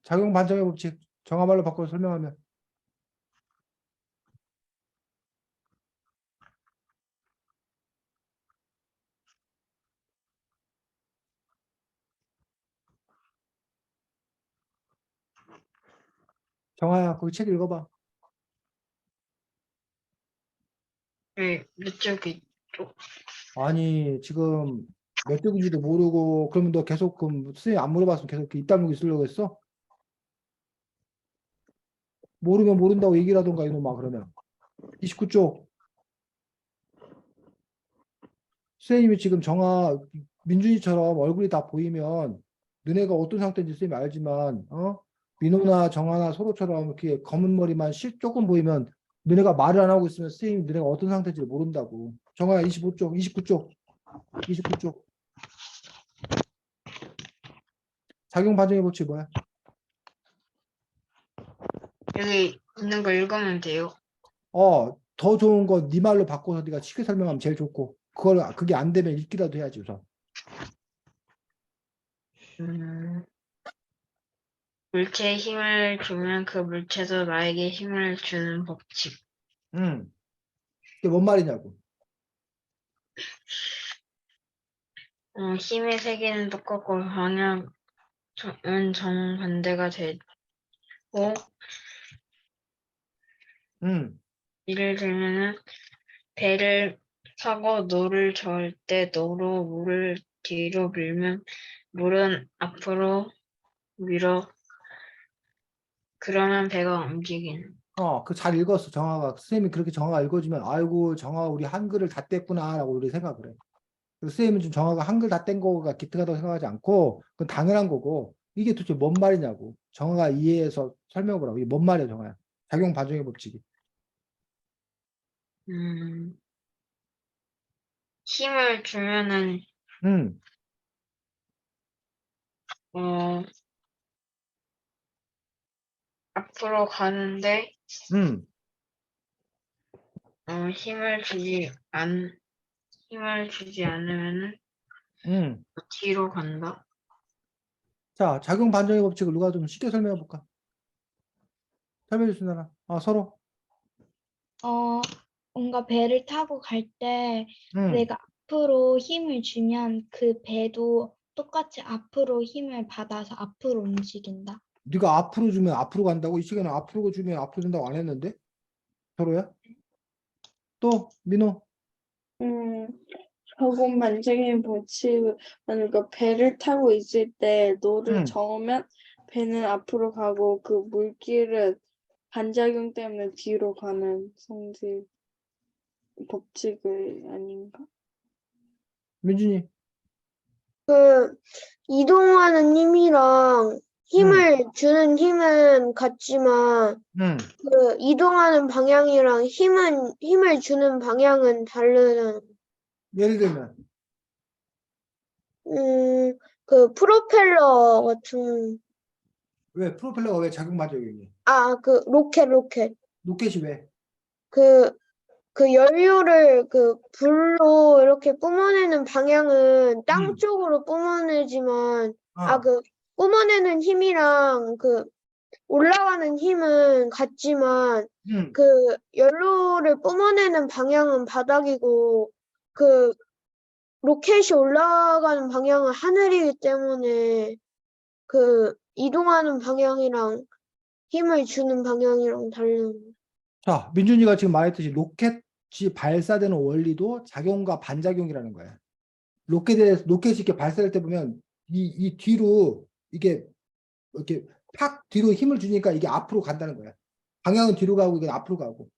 작용 반정의 법칙, 정화 말로 바꿔서 설명하면 정화야, 거기 책 읽어봐. 몇 쪽이 아니, 지금 몇 쪽인지도 모르고, 그러면 너 계속, 그럼 선생님 안 물어봤으면 계속 입 다물고 있으려고 했어? 모르면 모른다고 얘기를 하던가, 이놈아, 그러면. 29쪽. 선생님이 지금 민준이처럼 얼굴이 다 보이면, 너네가 어떤 상태인지 선생님이 알지만, 민호나 정하나 서로처럼 이렇게 검은 머리만 조금 보이면, 너네가 말을 안 하고 있으면 선생님이 너네가 어떤 상태인지 모른다고. 정하야, 25쪽, 29쪽, 29쪽. 작용 반정의 법칙 뭐야? 여기 있는 거 읽으면 돼요. 더 좋은 거 네 말로 바꿔서 네가 쉽게 설명하면 제일 좋고, 그게 안 되면 읽기라도 해야지 우선. 음, 물체에 힘을 주면 그 물체도 나에게 힘을 주는 법칙. 이게 뭔 말이냐고. 힘의 세기는 똑같고 방향은 정반대가 되고, 예를 들면은 배를 타고 노를 저을 때 노로 물을 뒤로 밀면 물은 앞으로 밀어. 그러면 배가 움직이는. 그 잘 읽었어, 정화가. 선생님이 그렇게 정화가 읽어주면, 아이고, 정화 우리 한글을 다 뗐구나라고 우리 생각을 해. 그래서 선생님은 좀 정화가 한글 다 뗀 거가 기특하다고 생각하지 않고 그건 당연한 거고 이게 도대체 뭔 말이냐고. 정화가 이해해서 설명해보라고. 이게 뭔 말이야, 정화야. 작용 반작용의 법칙이. 힘을 주면은 음, 어 앞으로 가는데 음. 힘을 주지 않으면은 음. 뒤로 간다. 자, 작용 반작용의 법칙을 누가 좀 쉽게 설명해 볼까? 설명해 줄 수 있나? 서로. 뭔가 배를 타고 갈 때 음. 내가 앞으로 힘을 주면 그 배도 똑같이 앞으로 힘을 받아서 앞으로 움직인다. 네가 앞으로 주면 앞으로 간다고? 이 시간에 앞으로 주면 앞으로 준다고 안 했는데? 서로야? 또 민호. 저건 반짝이는 법칙은 그러니까 배를 타고 있을 때 노를 음. 저으면 배는 앞으로 가고 그 물길은 반작용 때문에 뒤로 가는 성질 법칙을 아닌가? 민준이. 그 이동하는 힘이랑 힘을 주는 힘은 같지만 음. 그 이동하는 방향이랑 힘을 주는 방향은 다르다는. 예를 들면 그 프로펠러 같은 왜 프로펠러가 왜 작용 반작용이? 그 로켓 로켓이 왜? 그 연료를 그 불로 이렇게 뿜어내는 방향은 땅 음. 쪽으로 뿜어내지만 어. 그 뿜어내는 힘이랑 그 올라가는 힘은 같지만 음. 그 연료를 뿜어내는 방향은 바닥이고 그 로켓이 올라가는 방향은 하늘이기 때문에 그 이동하는 방향이랑 힘을 주는 방향이랑 다른. 자, 민준이가 지금 말했듯이 로켓이 발사되는 원리도 작용과 반작용이라는 거야. 로켓이 이렇게 발사될 때 보면 이 뒤로 이게 이렇게 팍 뒤로 힘을 주니까 이게 앞으로 간다는 거야. 방향은 뒤로 가고 이게 앞으로 가고.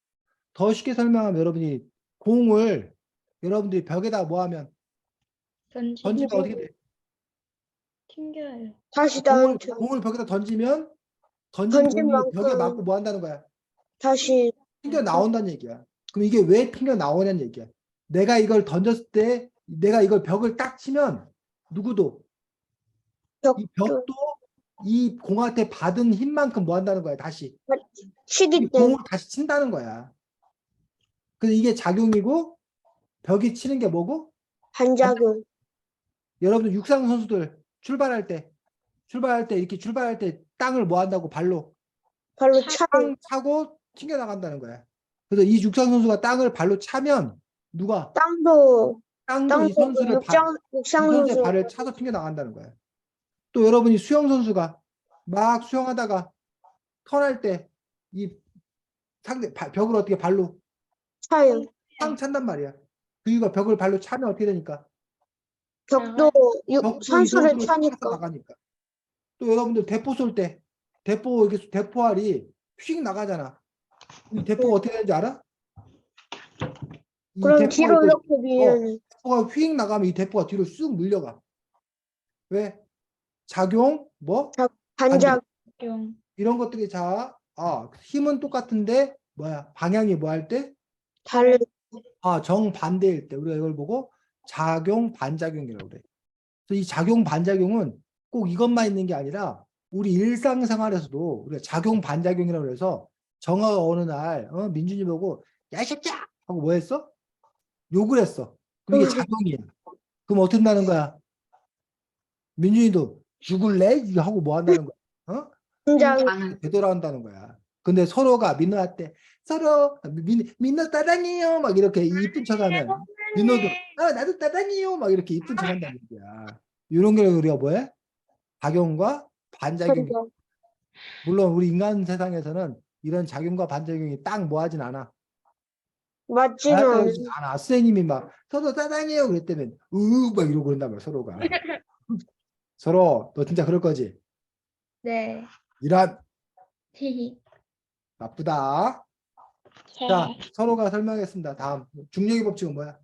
더 쉽게 설명하면 여러분이 공을 여러분들이 벽에다 뭐 하면 던지면 어떻게 돼? 튕겨요. 다시 공을 나한테 공을 벽에다 던지면 던진 던진 공이 벽에 맞고 만큼 뭐 한다는 거야? 다시 튕겨 나온다는 얘기야. 그럼 이게 왜 튕겨 나오냐는 얘기야. 내가 이걸 던졌을 때 내가 이걸 벽을 딱 치면 누구도 이 벽도 벽도 이 공한테 받은 힘만큼 뭐 한다는 거야. 다시 치기 이 때문에 공을 다시 친다는 거야. 그래서 이게 작용이고 벽이 치는 게 뭐고? 반작용. 여러분들 육상 선수들 출발할 때 이렇게 출발할 때 땅을 뭐 한다고 발로 발로 차요. 땅 차고 튕겨 나간다는 거야. 그래서 이 육상 선수가 땅을 발로 차면 누가 땅도 땅도 이 선수를 육상 이 선수의 선수 발을 차서 튕겨 나간다는 거야. 또 여러분이 수영 선수가 막 수영하다가 턴할 때 이 상대 벽을 어떻게 발로 차요. 팡 찬단 말이야. 그 이유가 벽을 발로 차면 어떻게 되니까? 벽도 벽도 이 선수를 선수를 차서 차니까. 나가니까. 또 여러분들 대포 쏠 때 대포 이렇게 대포알이 휙 나가잖아. 이 대포가 어떻게 되는지 알아? 이 그럼 대포가 뒤로 이렇게 이렇게 밀면은 대포가 휙 나가면 이 대포가 뒤로 쑥 물려가. 왜? 작용 뭐? 반작 반작. 이런 것들이 힘은 똑같은데 뭐야? 방향이 뭐 할 때? 다른. 정반대일 때 우리가 이걸 보고 작용 반작용이라고 그래. 그래서 이 작용 반작용은 꼭 이것만 있는 게 아니라 우리 일상생활에서도 우리가 작용 반작용이라고 해서 정화가 어느 날 민준이 보고 야 이 새끼야 하고 뭐 했어? 욕을 했어. 그럼 이게 작용이야. 그럼 어떻게 한다는 거야? 민준이도 죽을래? 이거 하고 뭐 한다는 거야? 반작. 나는 되돌아온다는 거야. 근데 서로가 민호한테 서로 민호 따랑해요 막 이렇게 이쁜 척하면 민호도 나도 따랑해요 막 이렇게 이쁜 척한다는 얘기야. 이런 게 우리가 뭐해? 작용과 반작용이. 반작. 물론 우리 인간 세상에서는 이런 작용과 반작용이 딱 뭐하진 않아. 맞지는 나타나진 않아요. 않아. 선생님이 막 서로 따랑해요 그랬다면 막 이러고 그런단 말이야 서로가. 서로 너 진짜 그럴 거지? 네. 이런 히히. 나쁘다. 자 서로가 설명하겠습니다. 다음 중력의 법칙은 뭐야?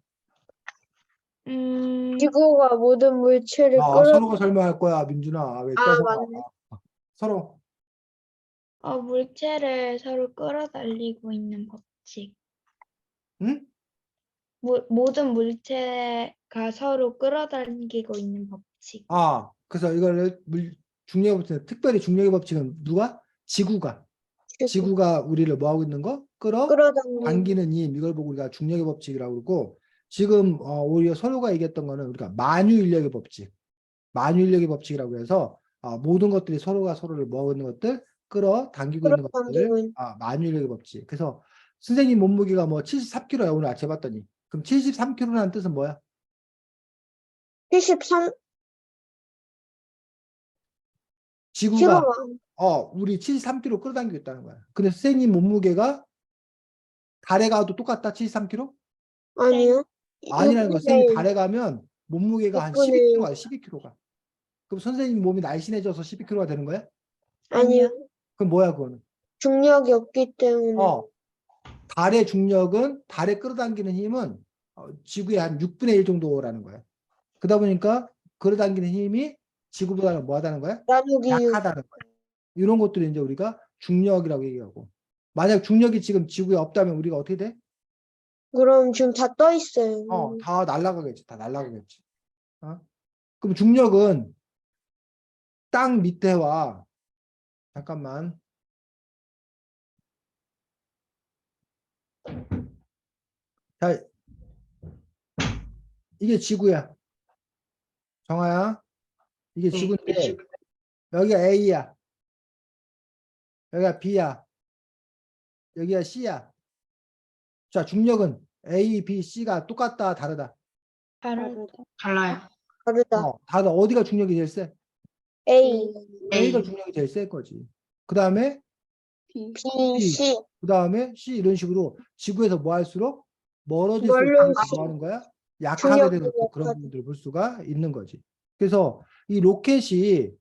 지구가 모든 물체를 서로가 설명할 거야, 민준아. 왜 떠서 맞네. 서로. 물체를 서로 끌어당기고 있는 법칙. 응? 모든 물체가 서로 끌어당기고 있는 법칙. 그래서 이거를 중력의 법칙, 특별히 중력의 법칙은 누가? 지구가 우리를 뭐 하고 있는 거? 끌어당기는 당기는 힘, 이걸 보고 우리가 중력의 법칙이라고 그러고, 지금 오히려 서로가 얘기했던 거는 우리가 만유인력의 법칙, 만유인력의 법칙이라고 해서 모든 것들이 서로가 서로를 뭐 하고 있는 것들, 끌어당기고 있는 것들, 끌어당기고 있는 만유인력의 법칙. 그래서 선생님 몸무게가 뭐 73kg야 오늘 아침에 봤더니. 그럼 73kg라는 뜻은 뭐야? 73 지구가 지구가 우리 73kg 끌어당기고 있다는 거야. 근데 선생님 몸무게가 달에 가도 똑같다 73kg? 아니요. 아니라는 거야. 선생님 6분의 달에 가면 몸무게가 한 6분의 12kg가 12kg가. 그럼 선생님 몸이 날씬해져서 12kg가 되는 거야? 아니요. 그럼 뭐야 그거는? 중력이 없기 때문에 달의 중력은 달에 끌어당기는 힘은 지구의 한 6분의 1 정도라는 거야. 그러다 보니까 끌어당기는 힘이 지구보다는 뭐 하다는 거야? 나누기 6. 약하다는 거야. 이런 것들을 이제 우리가 중력이라고 얘기하고. 만약 중력이 지금 지구에 없다면 우리가 어떻게 돼? 그럼 지금 다 떠 있어요. 다 날아가겠지. 다 날아가겠지. 그럼 중력은 땅 밑에와 잠깐만. 자, 이게 지구야. 정아야. 이게 지구인데 여기가 A야. 여기가 B야. 여기가 C야. 자, 중력은 A, B, C가 똑같다, 다르다. 다른 달라요. 다르다. 다르다. 어디가 중력이 제일 세? A, A가 중력이 제일 셀 거지. 그 다음에 B, B, C. 그 다음에 C 이런 식으로 지구에서 뭐 할수록 멀어질수록 멀어질수록 뭐 하는 거야? 약하게 되는 중력이 또 그런 약하지. 부분들을 볼 수가 있는 거지. 그래서 이 로켓이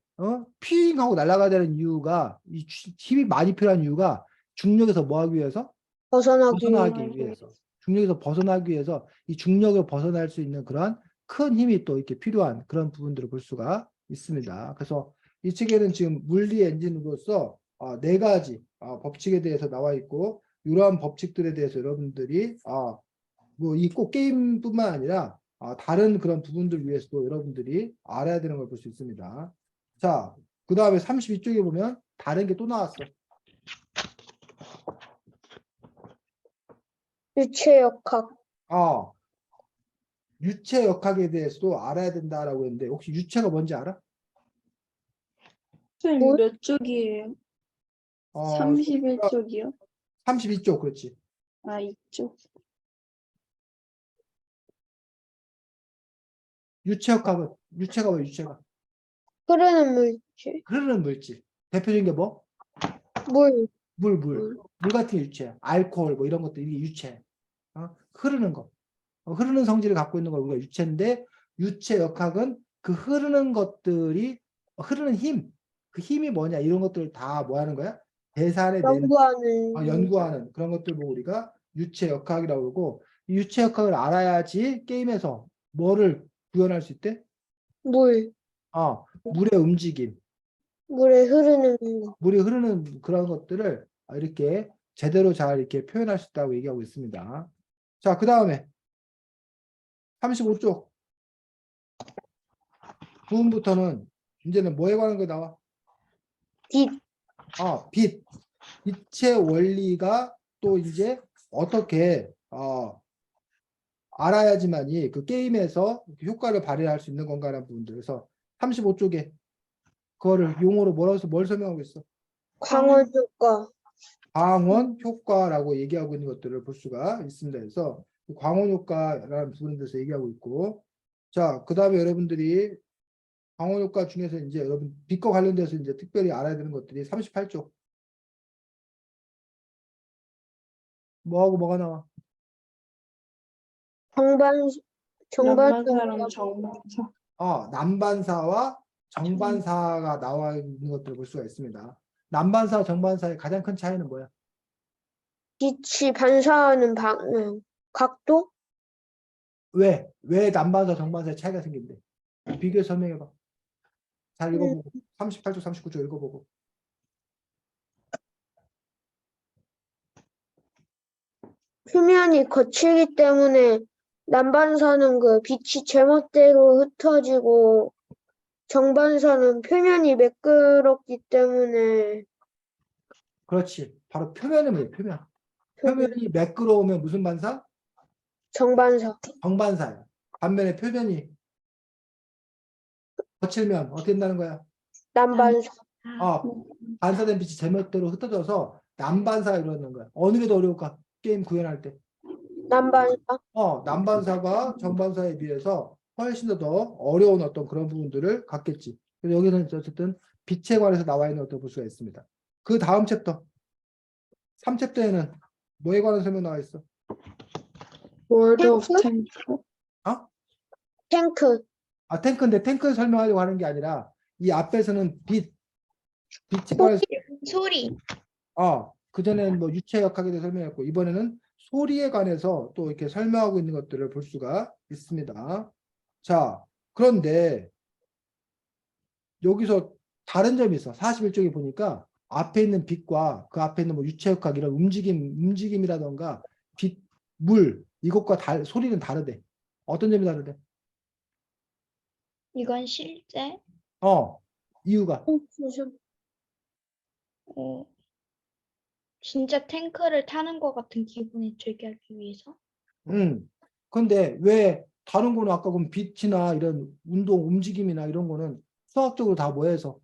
핑 하고 날아가야 되는 이유가 이 힘이 많이 필요한 이유가 중력에서 뭐 하기 위해서? 벗어나기 벗어나기 위해서. 중력에서 벗어나기 위해서 이 중력을 벗어날 수 있는 그런 큰 힘이 또 이렇게 필요한 그런 부분들을 볼 수가 있습니다. 그래서 이 책에는 지금 물리 엔진으로서 네 가지 법칙에 대해서 나와 있고 이러한 법칙들에 대해서 여러분들이 뭐 이 꼭 게임뿐만 아니라 다른 그런 부분들 위해서도 여러분들이 알아야 되는 걸 볼 수 있습니다. 자, 그 다음에 32쪽에 보면 다른 게 또 나왔어. 유체역학. 유체역학에 대해서도 알아야 된다라고 했는데 혹시 유체가 뭔지 알아? 선생님 몇 쪽이에요? 어, 31쪽이요? 32쪽 그렇지. 이쪽. 유체역학은 유체가 뭐야 유체가? 흐르는 물질. 흐르는 물질. 대표적인 게 뭐? 물. 물 같은 게 유체야. 알코올 뭐 이런 것들 이게 유체. 흐르는 거. 흐르는 성질을 갖고 있는 걸 우리가 유체인데 유체역학은 그 흐르는 것들이 흐르는 힘, 그 힘이 뭐냐 이런 것들을 다 뭐 하는 거야? 계산해내는 연구하는 그런 것들 보고 우리가 유체역학이라고 그러고 이 유체역학을 알아야지 게임에서 뭐를 구현할 수 있대? 물. 물의 움직임, 물에 흐르는 거. 물이 흐르는 그런 것들을 이렇게 제대로 잘 이렇게 표현할 수 있다고 얘기하고 있습니다. 자, 그 다음에 35쪽 부분부터는 이제는 뭐에 관한 게 나와? 빛. 빛. 빛의 원리가 또 이제 어떻게 알아야지만이 그 게임에서 효과를 발휘할 수 있는 건가라는 부분들. 그래서 35쪽에 그거를 용어로 뭘 설명하고 있어? 광원 효과. 광원 효과라고 얘기하고 있는 것들을 볼 수가 있습니다. 그래서 광원 효과라는 부분에 대해서 얘기하고 있고, 자, 그 다음에 여러분들이 광원 효과 중에서 이제 여러분 빛과 관련돼서 이제 특별히 알아야 되는 것들이 38쪽. 뭐하고 뭐가 나와? 남반사랑 정반사. 남반사와 정반사가 나와 있는 것들을 볼 수가 있습니다. 남반사와 정반사의 가장 큰 차이는 뭐야? 빛이 반사하는 방향. 각도? 왜 남반사 정반사의 차이가 생긴대? 비교해 설명해봐. 잘 읽어보고. 38쪽 39쪽 읽어보고. 표면이 거칠기 때문에 남반사는 그 빛이 제멋대로 흩어지고 정반사는 표면이 매끄럽기 때문에 그렇지. 바로 표면이 뭐예요? 표면이 매끄러우면 무슨 반사? 정반사. 정반사야. 반면에 표면이 거칠면 어떻게 된다는 거야? 남반사. 반사된 빛이 제멋대로 흩어져서 남반사가 이루어지는 거야. 어느 게 더 어려울까? 게임 구현할 때. 남반사. 남반사가 정반사에 비해서 훨씬 더 어려운 어떤 그런 부분들을 갖겠지. 그래서 여기서는 어쨌든 빛에 관해서 나와 있는 어떤 볼 수가 있습니다. 그 다음 챕터 3챕터에는 뭐에 관한 설명 나와 있어? World of 탱크? Tank. 탱크. 탱크인데 탱크를 설명하려고 하는 게 아니라 이 앞에서는 빛에 관해서 소리. 그전에는 뭐 유체역학에 대해 설명했고 이번에는 소리에 관해서 또 이렇게 설명하고 있는 것들을 볼 수가 있습니다. 자, 그런데 여기서 다른 점이 있어. 41쪽에 보니까 앞에 있는 빛과 그 앞에 있는 뭐 유체역학 이런 움직임이라던가 빛, 물 이것과 소리는 다르대. 어떤 점이 다르대? 이건 실제 이유가 어, 진짜 탱크를 타는 것 같은 기분이 들게 하기 위해서. 근데 왜 다른 거는 아까 그럼 빛이나 이런 운동 움직임이나 이런 거는 수학적으로 다 뭐해서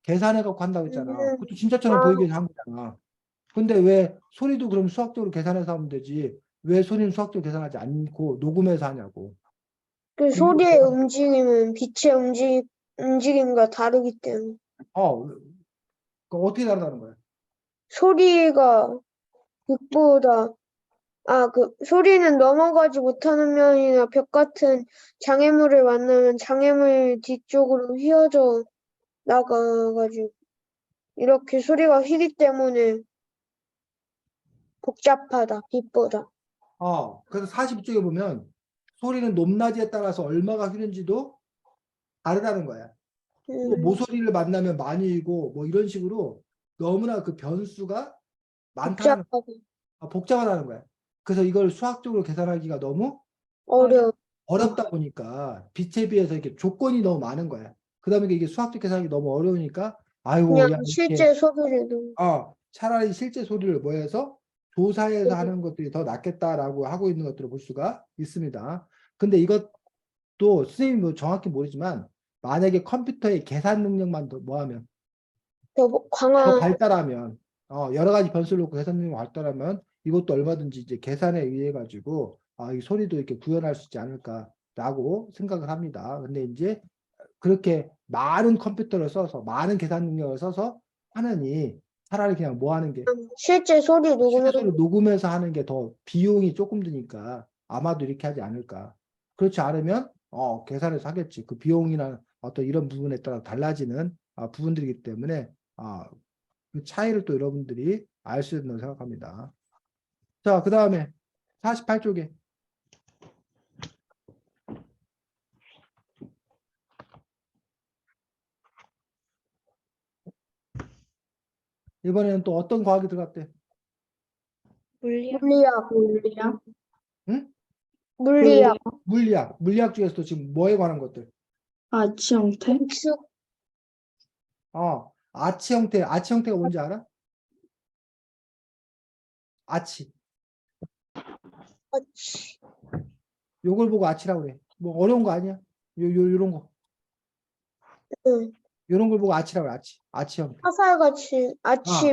계산해 갖고 한다고 했잖아. 그것도 진짜처럼 보이게 해서 한 거잖아. 근데 왜 소리도 그럼 수학적으로 계산해서 하면 되지? 왜 소리는 수학적으로 계산하지 않고 녹음해서 하냐고. 그 소리의 움직임은 빛의 움직임과 다르기 때문에 어떻게 다르다는 거야? 소리가 빛보다 그 소리는 넘어가지 못하는 면이나 벽 같은 장애물을 만나면 장애물 뒤쪽으로 휘어져 나가가지고 이렇게 소리가 휘기 때문에 복잡하다, 빛보다. 그래서 42쪽에 보면 소리는 높낮이에 따라서 얼마가 휘는지도 다르다는 거야. 또 모서리를 만나면 많이 이고 뭐 이런 식으로 너무나 그 변수가 많다는 복잡하다는 거야. 그래서 이걸 수학적으로 계산하기가 너무 어렵다 보니까 빛에 비해서 이렇게 조건이 너무 많은 거야. 그다음에 이게 수학적 계산하기 너무 어려우니까 아이고 그냥 야 실제 소리를 차라리 실제 소리를 뭐해서 조사해서 하는 것들이 더 낫겠다라고 하고 있는 것들을 볼 수가 있습니다. 근데 이것도 선생님이 뭐 정확히 모르지만 만약에 컴퓨터의 계산 능력만 더 뭐하면 더 더 발달하면 여러 가지 변수를 놓고 계산 능력이 발달하면 이것도 얼마든지 이제 계산에 의해 가지고 이 소리도 이렇게 구현할 수 있지 않을까라고 생각을 합니다. 근데 이제 그렇게 많은 컴퓨터를 써서 많은 계산 능력을 써서 하느니 차라리 그냥 뭐 하는 게 실제 소리 실제 소리 녹음해서 하는 게 더 비용이 조금 드니까 아마도 이렇게 하지 않을까. 그렇지 않으면 계산해서 하겠지. 그 비용이나 어떤 이런 부분에 따라 달라지는 부분들이기 때문에 그 차이를 또 여러분들이 알 수 있다고 생각합니다. 자, 그 다음에 48쪽에 이번에는 또 어떤 과학이 들어갔대? 물리학. 물리학. 응? 물리학. 물리학 중에서도 지금 뭐에 관한 것들? 아치 형태. 아치 형태가 뭔지 알아? 아치. 요걸 보고 아치라고 그래. 뭐 어려운 거 아니야? 요런 거. 요런 걸 보고 아치라고 그래. 아치 형태. 화살같이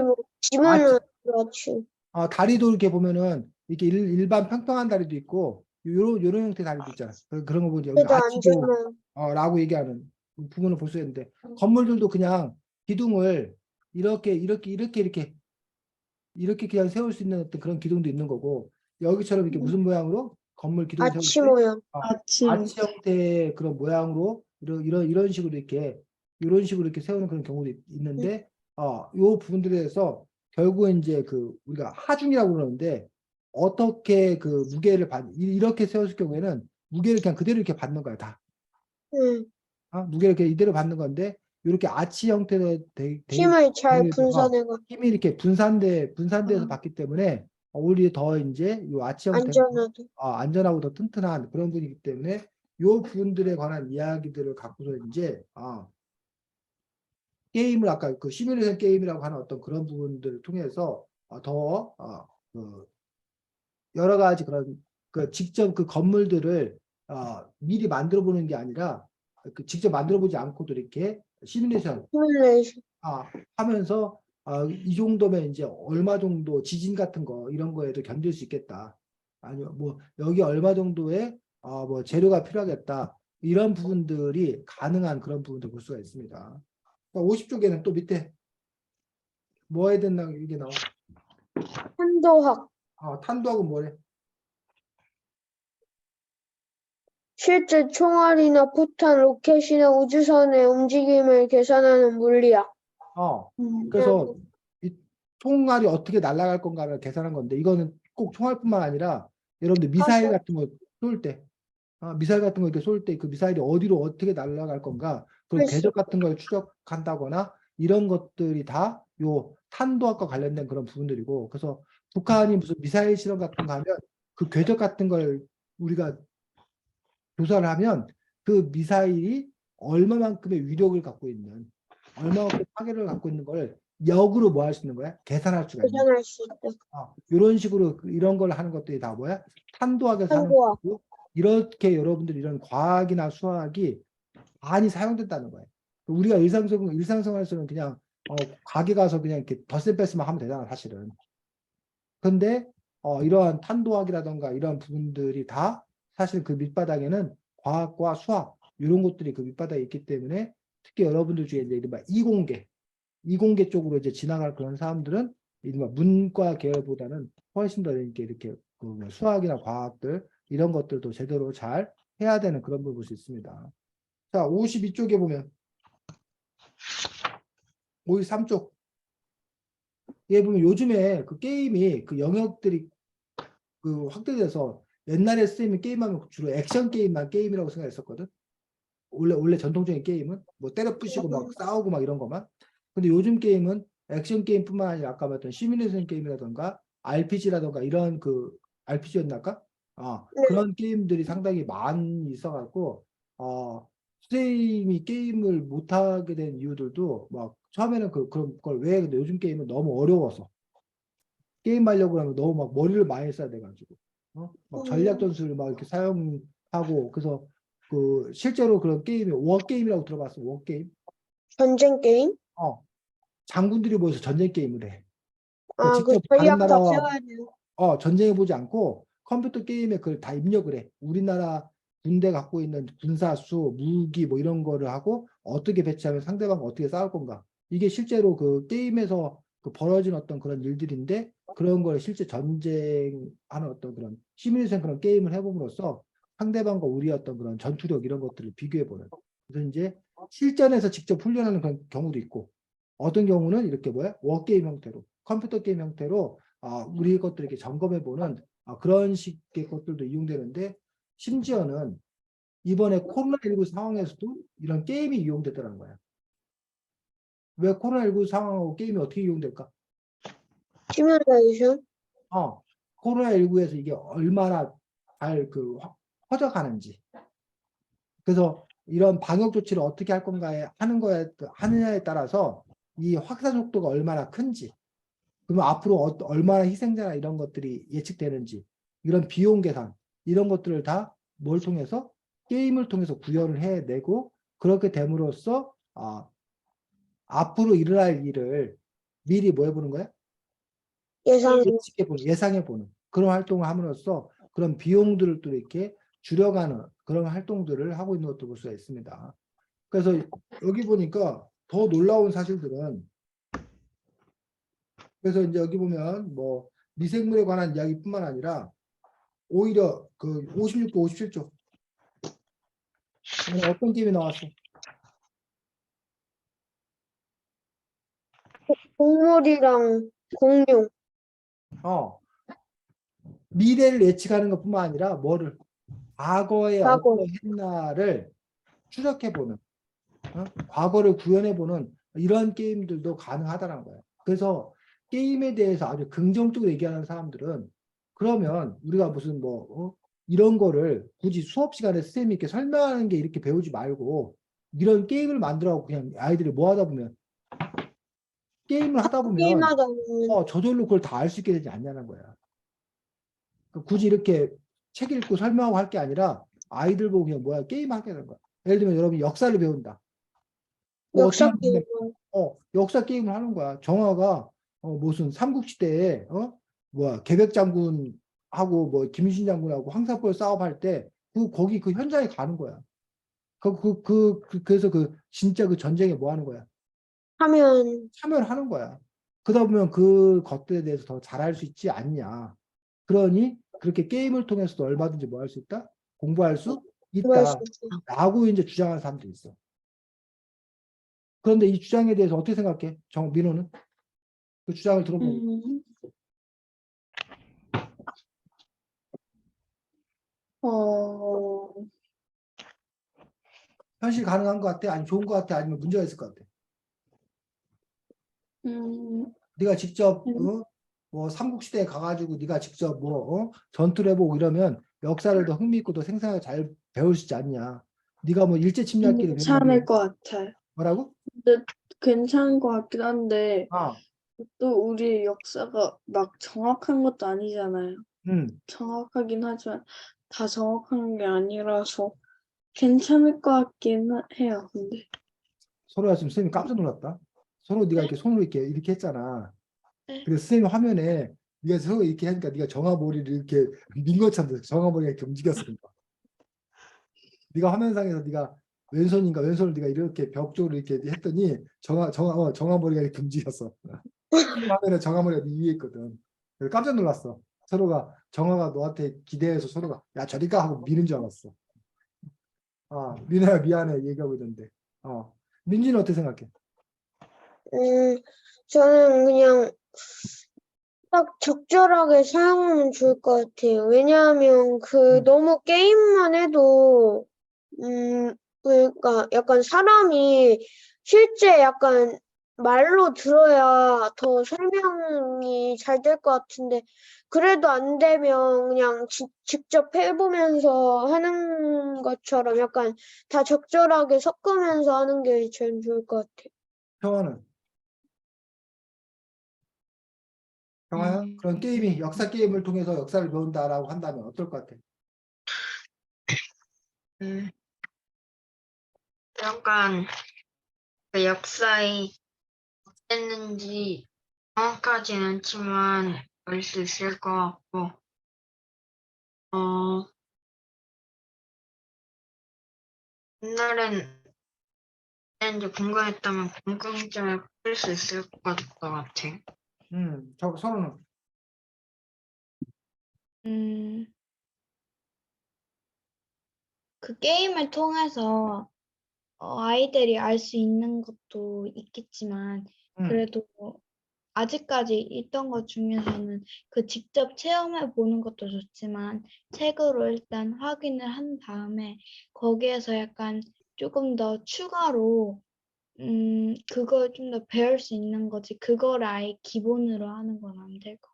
뭐 지문은 아치. 다리도 이렇게 보면은 이렇게 일반 평평한 다리도 있고 요런 형태 다리도 있잖아. 그런 거 보지 여기 아치도 라고 얘기하는 부분을 볼 수 있는데 건물들도 그냥 기둥을 이렇게 그냥 세울 수 있는 어떤 그런 기둥도 있는 거고 여기처럼 이렇게 무슨 모양으로 건물 기둥을 세울 아치 때 모양. 아치 아치 형태의 그런 모양으로 이런 식으로 이런 식으로 이렇게 세우는 그런 경우도 있는데 요 부분들에 대해서 결국은 이제 그 우리가 하중이라고 그러는데 어떻게 그 무게를 이렇게 세웠을 경우에는 무게를 그냥 그대로 이렇게 받는 거야, 다. 응. 무게를 이렇게 이대로 받는 건데, 이렇게 아치 형태로 힘을 잘 데에다가 분산해가 힘이 이렇게 분산돼서 받기 때문에 오히려 더 이제 요 아치 형태가 안전하게. 안전하고 더 튼튼한 그런 부분이기 때문에 요 부분들에 관한 이야기들을 갖고서 이제 게임을 아까 그 시뮬레이션 게임이라고 하는 어떤 그런 부분들을 통해서 그 여러 가지 그런 그 직접 그 건물들을 미리 만들어 보는 게 아니라 그 직접 만들어 보지 않고도 이렇게 시뮬레이션 시뮬레이션. 하면서 이 정도면 이제 얼마 정도 지진 같은 거 이런 거에도 견딜 수 있겠다. 아니면 뭐 여기 얼마 정도의 뭐 재료가 필요하겠다. 이런 부분들이 가능한 그런 부분도 볼 수가 있습니다. 50쪽에는 또 밑에 뭐 해야 된다 이게 나와. 탄도학. 탄도하고 뭐래? 실제 총알이나 포탄, 로켓이나 우주선의 움직임을 계산하는 물리학. 그래서 이 총알이 어떻게 날아갈 건가를 계산한 건데 이거는 꼭 총알뿐만 아니라 여러분들 미사일 같은 거 쏠 때, 미사일 같은 거 이렇게 쏠 때 그 미사일이 어디로 어떻게 날아갈 건가 그 그렇죠. 궤적 같은 걸 추적한다거나 이런 것들이 다 요 탄도학과 관련된 그런 부분들이고 그래서 북한이 무슨 미사일 실험 같은 거 하면 그 궤적 같은 걸 우리가 조사를 하면 그 미사일이 얼마만큼의 위력을 갖고 있는 얼마만큼 파괴를 갖고 있는 걸 역으로 뭐 할 수 있는 거야? 계산할 수가 있는 계산할 수 있다. 이런 식으로 이런 걸 하는 것들이 다 뭐야? 탄도학에서 하는 탄도학. 거고 이렇게 여러분들 이런 과학이나 수학이 많이 사용된다는 거예요. 우리가 일상생활에서는 그냥 가게 가서 그냥 이렇게 덧셈 뺐으면 하면 되잖아 사실은. 근데 이러한 탄도학이라던가 이런 부분들이 다 사실 그 밑바닥에는 과학과 수학 이런 것들이 그 밑바닥에 있기 때문에 특히 여러분들 중에 이제 이른바 이공계 쪽으로 이제 지나갈 그런 사람들은 이른바 문과 계열보다는 훨씬 더 이렇게 그 수학이나 과학들 이런 것들도 제대로 잘 해야 되는 그런 걸 볼 수 있습니다. 자, 52쪽에 보면 53쪽 얘 보면 요즘에 그 게임이 그 영역들이 그 확대돼서 옛날에 선생님이 게임하면 주로 액션 게임만 게임이라고 생각했었거든. 원래 전통적인 게임은 뭐 때려 부시고 막 싸우고 막 이런 것만. 근데 요즘 게임은 액션 게임뿐만 아니라 아까 말했던 시뮬레이션 게임이라던가 RPG라던가 이런 그 RPG였나 아까? 그런 게임들이 상당히 많이 있어갖고 선생님이 게임을 못하게 된 이유들도 막 처음에는 그런 걸 왜 근데 요즘 게임은 너무 어려워서 게임하려고 하면 너무 막 머리를 많이 써야 돼가지고 막 전략 전술을 막 이렇게 사용하고 그래서 그 실제로 그런 게임이 워게임이라고 들어봤어. 워게임. 전쟁 게임? 장군들이 모여서 전쟁 게임을 해. 그 직접 다른 전략 다 나라와 세워야 돼요. 전쟁해 보지 않고 컴퓨터 게임에 그걸 다 입력을 해. 우리나라 군대 갖고 있는 군사수, 무기 뭐 이런 거를 하고 어떻게 배치하면 상대방과 어떻게 싸울 건가. 이게 실제로 그 게임에서 그 벌어진 어떤 그런 일들인데 그런 걸 실제 전쟁하는 어떤 그런 시뮬레이션 그런 게임을 해봄으로써 상대방과 우리 어떤 그런 전투력 이런 것들을 비교해보는. 그래서 이제 실전에서 직접 훈련하는 그런 경우도 있고 어떤 경우는 이렇게 워게임 형태로 컴퓨터 게임 형태로 우리 것들 이렇게 점검해보는 그런 식의 것들도 이용되는데 심지어는 이번에 코로나19 상황에서도 이런 게임이 이용되더라는 거야. 왜 코로나19 상황하고 게임이 어떻게 이용될까? 시뮬레이션? 코로나19에서 이게 얼마나 잘 퍼져가는지. 그래서 이런 방역 조치를 어떻게 할 건가에 하느냐에 따라서 이 확산 속도가 얼마나 큰지 그러면 앞으로 얼마나 희생자나 이런 것들이 예측되는지 이런 비용 계산 이런 것들을 다 뭘 통해서 게임을 통해서 구현을 해내고 그렇게 됨으로써 앞으로 일어날 일을 미리 뭐 해보는 거야? 예상해보는 그런 활동을 함으로써 그런 비용들을 또 이렇게 줄여가는 그런 활동들을 하고 있는 것도 볼 수가 있습니다. 그래서 여기 보니까 더 놀라운 사실들은 그래서 이제 여기 보면 뭐 미생물에 관한 이야기뿐만 아니라 오히려 그 56조, 57조 어떤 게임이 나왔어? 동물이랑 공룡. 미래를 예측하는 것뿐만 아니라 뭐를 과거에 과거. 어떠했나를 추적해보는, 과거를 구현해보는 이런 게임들도 가능하다는 거예요. 그래서 게임에 대해서 아주 긍정적으로 얘기하는 사람들은 그러면 우리가 무슨 이런 거를 굳이 수업 시간에 선생님이 이렇게 설명하는 게 이렇게 배우지 말고 이런 게임을 만들어갖고 그냥 아이들이 뭐 하다 보면 게임을 하다 보면 게임하다 보면 저절로 그걸 다 알 수 있게 되지 않냐는 거야. 굳이 이렇게 책 읽고 설명하고 할 게 아니라 아이들 보고 그냥 게임하게 되는 거야. 예를 들면 여러분이 역사를 배운다. 뭐 어떻게 역사 하면 게임. 역사 게임을 하는 거야. 정화가 무슨 삼국시대에 계백 장군하고 김유신 장군하고 황사포 싸움할 때 거기 그 현장에 가는 거야. 그래서 진짜 그 전쟁에 뭐 하는 거야? 하면 참여를 하는 거야. 그러다 보면 그 것들에 대해서 더 잘할 수 있지 않냐. 그러니 그렇게 게임을 통해서도 얼마든지 뭐 할 수 있다? 공부할 수 구할 수 있어요. 있다라고 이제 주장하는 사람들이 있어. 그런데 이 주장에 대해서 어떻게 생각해? 민호는? 그 주장을 들어보고. 음, 어, 현실 가능한 것 같아? 아니면 좋은 것 같아? 아니면 문제가 있을 것 같아? 음, 네가 직접 음, 삼국시대에 가가지고 네가 직접 전투를 해보고 이러면 역사를 더 흥미있고 더 생생하게 잘 배울 수 있지 않냐? 네가 일제 침략기를 괜찮을 것 같아요. 뭐라고? 근데 괜찮은 것 같긴 한데 아, 또 우리 역사가 막 정확한 것도 아니잖아요. 정확하긴 하지만 다 정확한 게 아니라서 괜찮을 것 같긴 해요. 근데 서로야 지금 선생님이 깜짝 놀랐다. 서로 네가 이렇게 손으로 이렇게 했잖아. 네. 그래서 선생님 화면에 네가 서로 이렇게 하니까 네가 정화머리를 이렇게 민 것처럼 정화머리가 이렇게 움직였어. 네가 화면상에서 네가 왼손을 네가 이렇게 벽 쪽으로 이렇게 했더니 정화머리가 이렇게 움직였어. 화면에 정화머리가 네 위에 있거든. 그래서 깜짝 놀랐어. 서로가 정화가 너한테 기대해서 서로가 야 저리 가 하고 미는 줄 알았어. 민호야 미안해 얘기하고 있는데. 민지는 어떻게 생각해? 저는 그냥 딱 적절하게 사용하면 좋을 것 같아요. 왜냐하면 너무 게임만 해도 그러니까 약간 사람이 실제 약간 말로 들어야 더 설명이 잘 될 것 같은데 그래도 안 되면 그냥 직접 해보면서 하는 것처럼 약간 다 적절하게 섞으면서 하는 게 제일 좋을 것 같아요. 평화는? 평화야? 그런 게임이 역사 게임을 통해서 역사를 배운다라고 한다면 어떨 것 같아? 음, 약간 그 역사에 어땠는지 정확하진 않지만 알 수 있을 것 같고, 어, 옛날엔 어땠는지 궁금했다면 궁금증을 풀 수 있을 것 같아. 서로는? 음, 그 게임을 통해서 아이들이 알 수 있는 것도 있겠지만, 그래도 아직까지 있던 것 중에서는 그 직접 체험해 보는 것도 좋지만, 책으로 일단 확인을 한 다음에 거기에서 약간 조금 더 추가로 그걸 좀 더 배울 수 있는 거지. 그걸 아예 기본으로 하는 건 안 될 것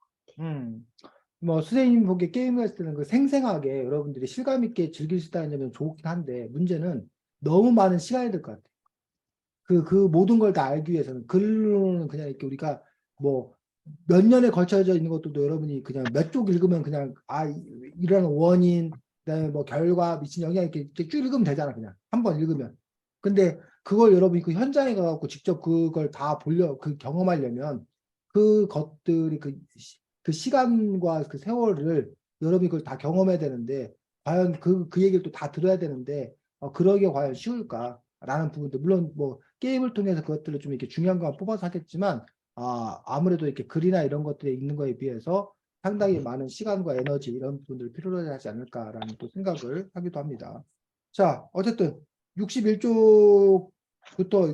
선생님 보기에 게임을 했을 때는 그 생생하게 여러분들이 실감 있게 즐길 수 있다는 점은 좋긴 한데 문제는 너무 많은 시간이 들 것 같아. 그 모든 걸 다 알기 위해서는 글로는 그냥 이렇게 우리가 몇 년에 걸쳐져 있는 것들도 여러분이 그냥 몇 쪽 읽으면 그냥 이런 원인, 그다음에 결과 미친 영향 이렇게 쭉 읽으면 되잖아. 그냥 한 번 읽으면. 근데 그걸 여러분이 그 현장에 가갖고 직접 그걸 다 경험하려면 그 것들이 그 시간과 그 세월을 여러분이 그걸 다 경험해야 되는데 과연 그 얘기를 또 다 들어야 되는데 그러기가 과연 쉬울까라는 부분도 물론 게임을 통해서 그것들을 좀 이렇게 중요한 것만 뽑아서 하겠지만 아무래도 이렇게 글이나 이런 것들에 있는 거에 비해서 상당히 많은 시간과 에너지 이런 부분들을 필요로 하지 않을까라는 또 생각을 하기도 합니다. 자, 어쨌든 61쪽부터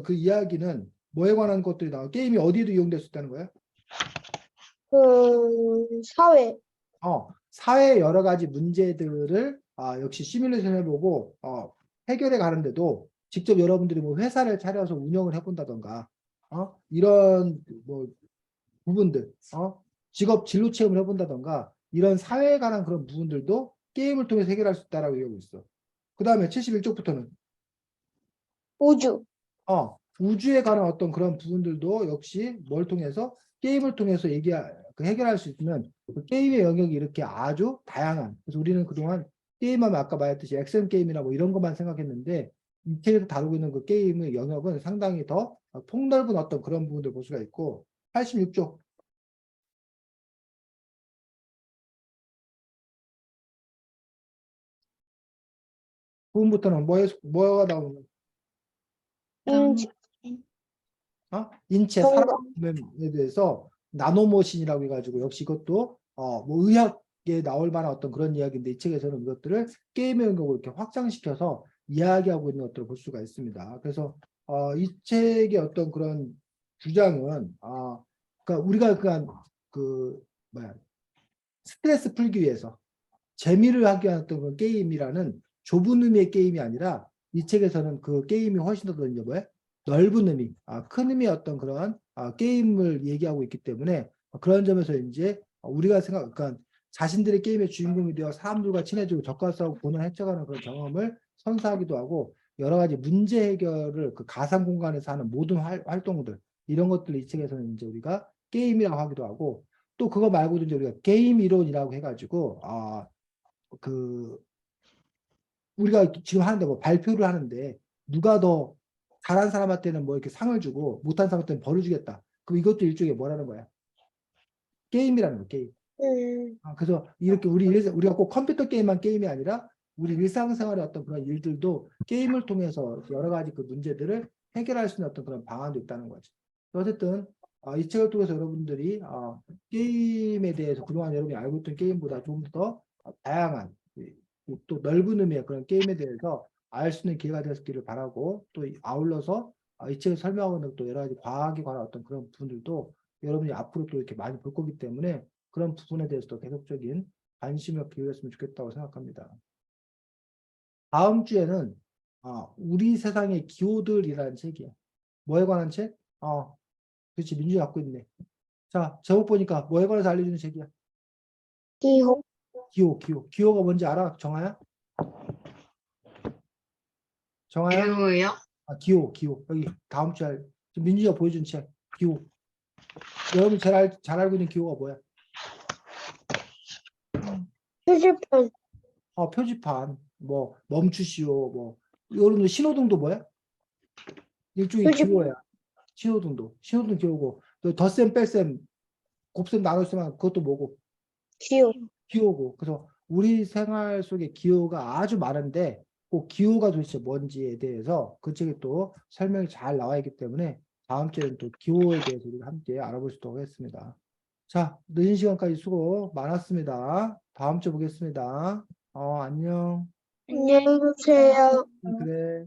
그 이야기는 뭐에 관한 것들이 나와? 게임이 어디에도 이용될 수 있다는 거야? 사회. 사회의 여러 가지 문제들을 역시 시뮬레이션 해보고 해결해 가는데도 직접 여러분들이 뭐 회사를 차려서 운영을 해본다던가 이런 뭐 부분들 직업 진로 체험을 해본다던가 이런 사회에 관한 그런 부분들도 게임을 통해서 해결할 수 있다라고 얘기하고 있어. 그 다음에 71쪽부터는 우주. 우주에 관한 어떤 그런 부분들도 역시 뭘 통해서 게임을 통해서 해결할 수 있으면 그 게임의 영역이 이렇게 아주 다양한. 그래서 우리는 그동안 게임하면 아까 말했듯이 액션 게임이나 뭐 이런 것만 생각했는데 이 책에서 다루고 있는 그 게임의 영역은 상당히 더 폭넓은 어떤 그런 부분들 볼 수가 있고 86쪽 부분부터는 뭐가 나오는 인지, 인체 정답. 사람에 대해서 나노머신이라고 해가지고 역시 이것도 뭐 의학에 나올 만한 어떤 그런 이야기인데 이 책에서는 이것들을 게임의 영역으로 이렇게 확장시켜서 이야기하고 있는 것들을 볼 수가 있습니다. 그래서 이 책의 어떤 그런 주장은 그러니까 우리가 그 뭐야 스트레스 풀기 위해서 재미를 하기 위한 어떤 그런 게임이라는 좁은 의미의 게임이 아니라 이 책에서는 그 게임이 훨씬 더 이제 뭐야 넓은 의미, 큰 의미의 어떤 그런 게임을 얘기하고 있기 때문에 그런 점에서 이제 우리가 그러니까 자신들의 게임의 주인공이 되어 사람들과 친해지고 적과 싸우고 고난 해쳐가는 그런 경험을 선사하기도 하고 여러 가지 문제 해결을 그 가상 공간에서 하는 모든 활동들 이런 것들을 이 책에서는 이제 우리가 게임이라고 하기도 하고 또 그거 말고도 이제 우리가 게임 이론이라고 해가지고 그 우리가 지금 하는데 뭐 발표를 하는데 누가 더 잘한 사람한테는 뭐 이렇게 상을 주고 못한 사람한테는 벌을 주겠다. 그럼 이것도 일종의 뭐라는 거야? 게임이라는 거 게임. 그래서 이렇게 우리가 꼭 컴퓨터 게임만 게임이 아니라 우리 일상생활의 어떤 그런 일들도 게임을 통해서 여러 가지 그 문제들을 해결할 수 있는 어떤 그런 방안도 있다는 거죠. 어쨌든 이 책을 통해서 여러분들이 게임에 대해서 그동안 여러분이 알고 있던 게임보다 좀 더 다양한 또 넓은 의미의 그런 게임에 대해서 알 수 있는 기회가 되었기를 바라고 또 아울러서 이 책을 설명하고 있는 또 여러 가지 과학에 관한 어떤 그런 부분들도 여러분이 앞으로 또 이렇게 많이 볼 거기 때문에 그런 부분에 대해서도 계속적인 관심을 기울였으면 좋겠다고 생각합니다. 다음 주에는 우리 세상의 기호들이라는 책이야. 뭐에 관한 책? 그렇지 민준이 갖고 있네. 자 제목 보니까 뭐에 관해서 알려주는 책이야? 기호. 기호가 뭔지 알아? 정아야? 정아야? 기호요? 기호 여기 다음 주에 민준이가 보여준 책 기호. 여러분 잘 알고 있는 기호가 뭐야? 표지판. 표지판 뭐 멈추시오 뭐 여러분들 신호등도 뭐야? 일종의 표지판. 기호야. 신호등 기호고 또 덧셈 뺄셈 곱셈 나눗셈 그것도 뭐고 기호. 기호고. 그래서 우리 생활 속에 기호가 아주 많은데 그 기호가 도대체 뭔지에 대해서 그 책에 또 설명이 잘 나와 있기 때문에 다음 주에는 또 기호에 대해서 우리가 함께 알아볼 수 있도록 하겠습니다. 자, 늦은 시간까지 수고 많았습니다. 다음 주에 보겠습니다. 안녕. 안녕히 계세요. 그래.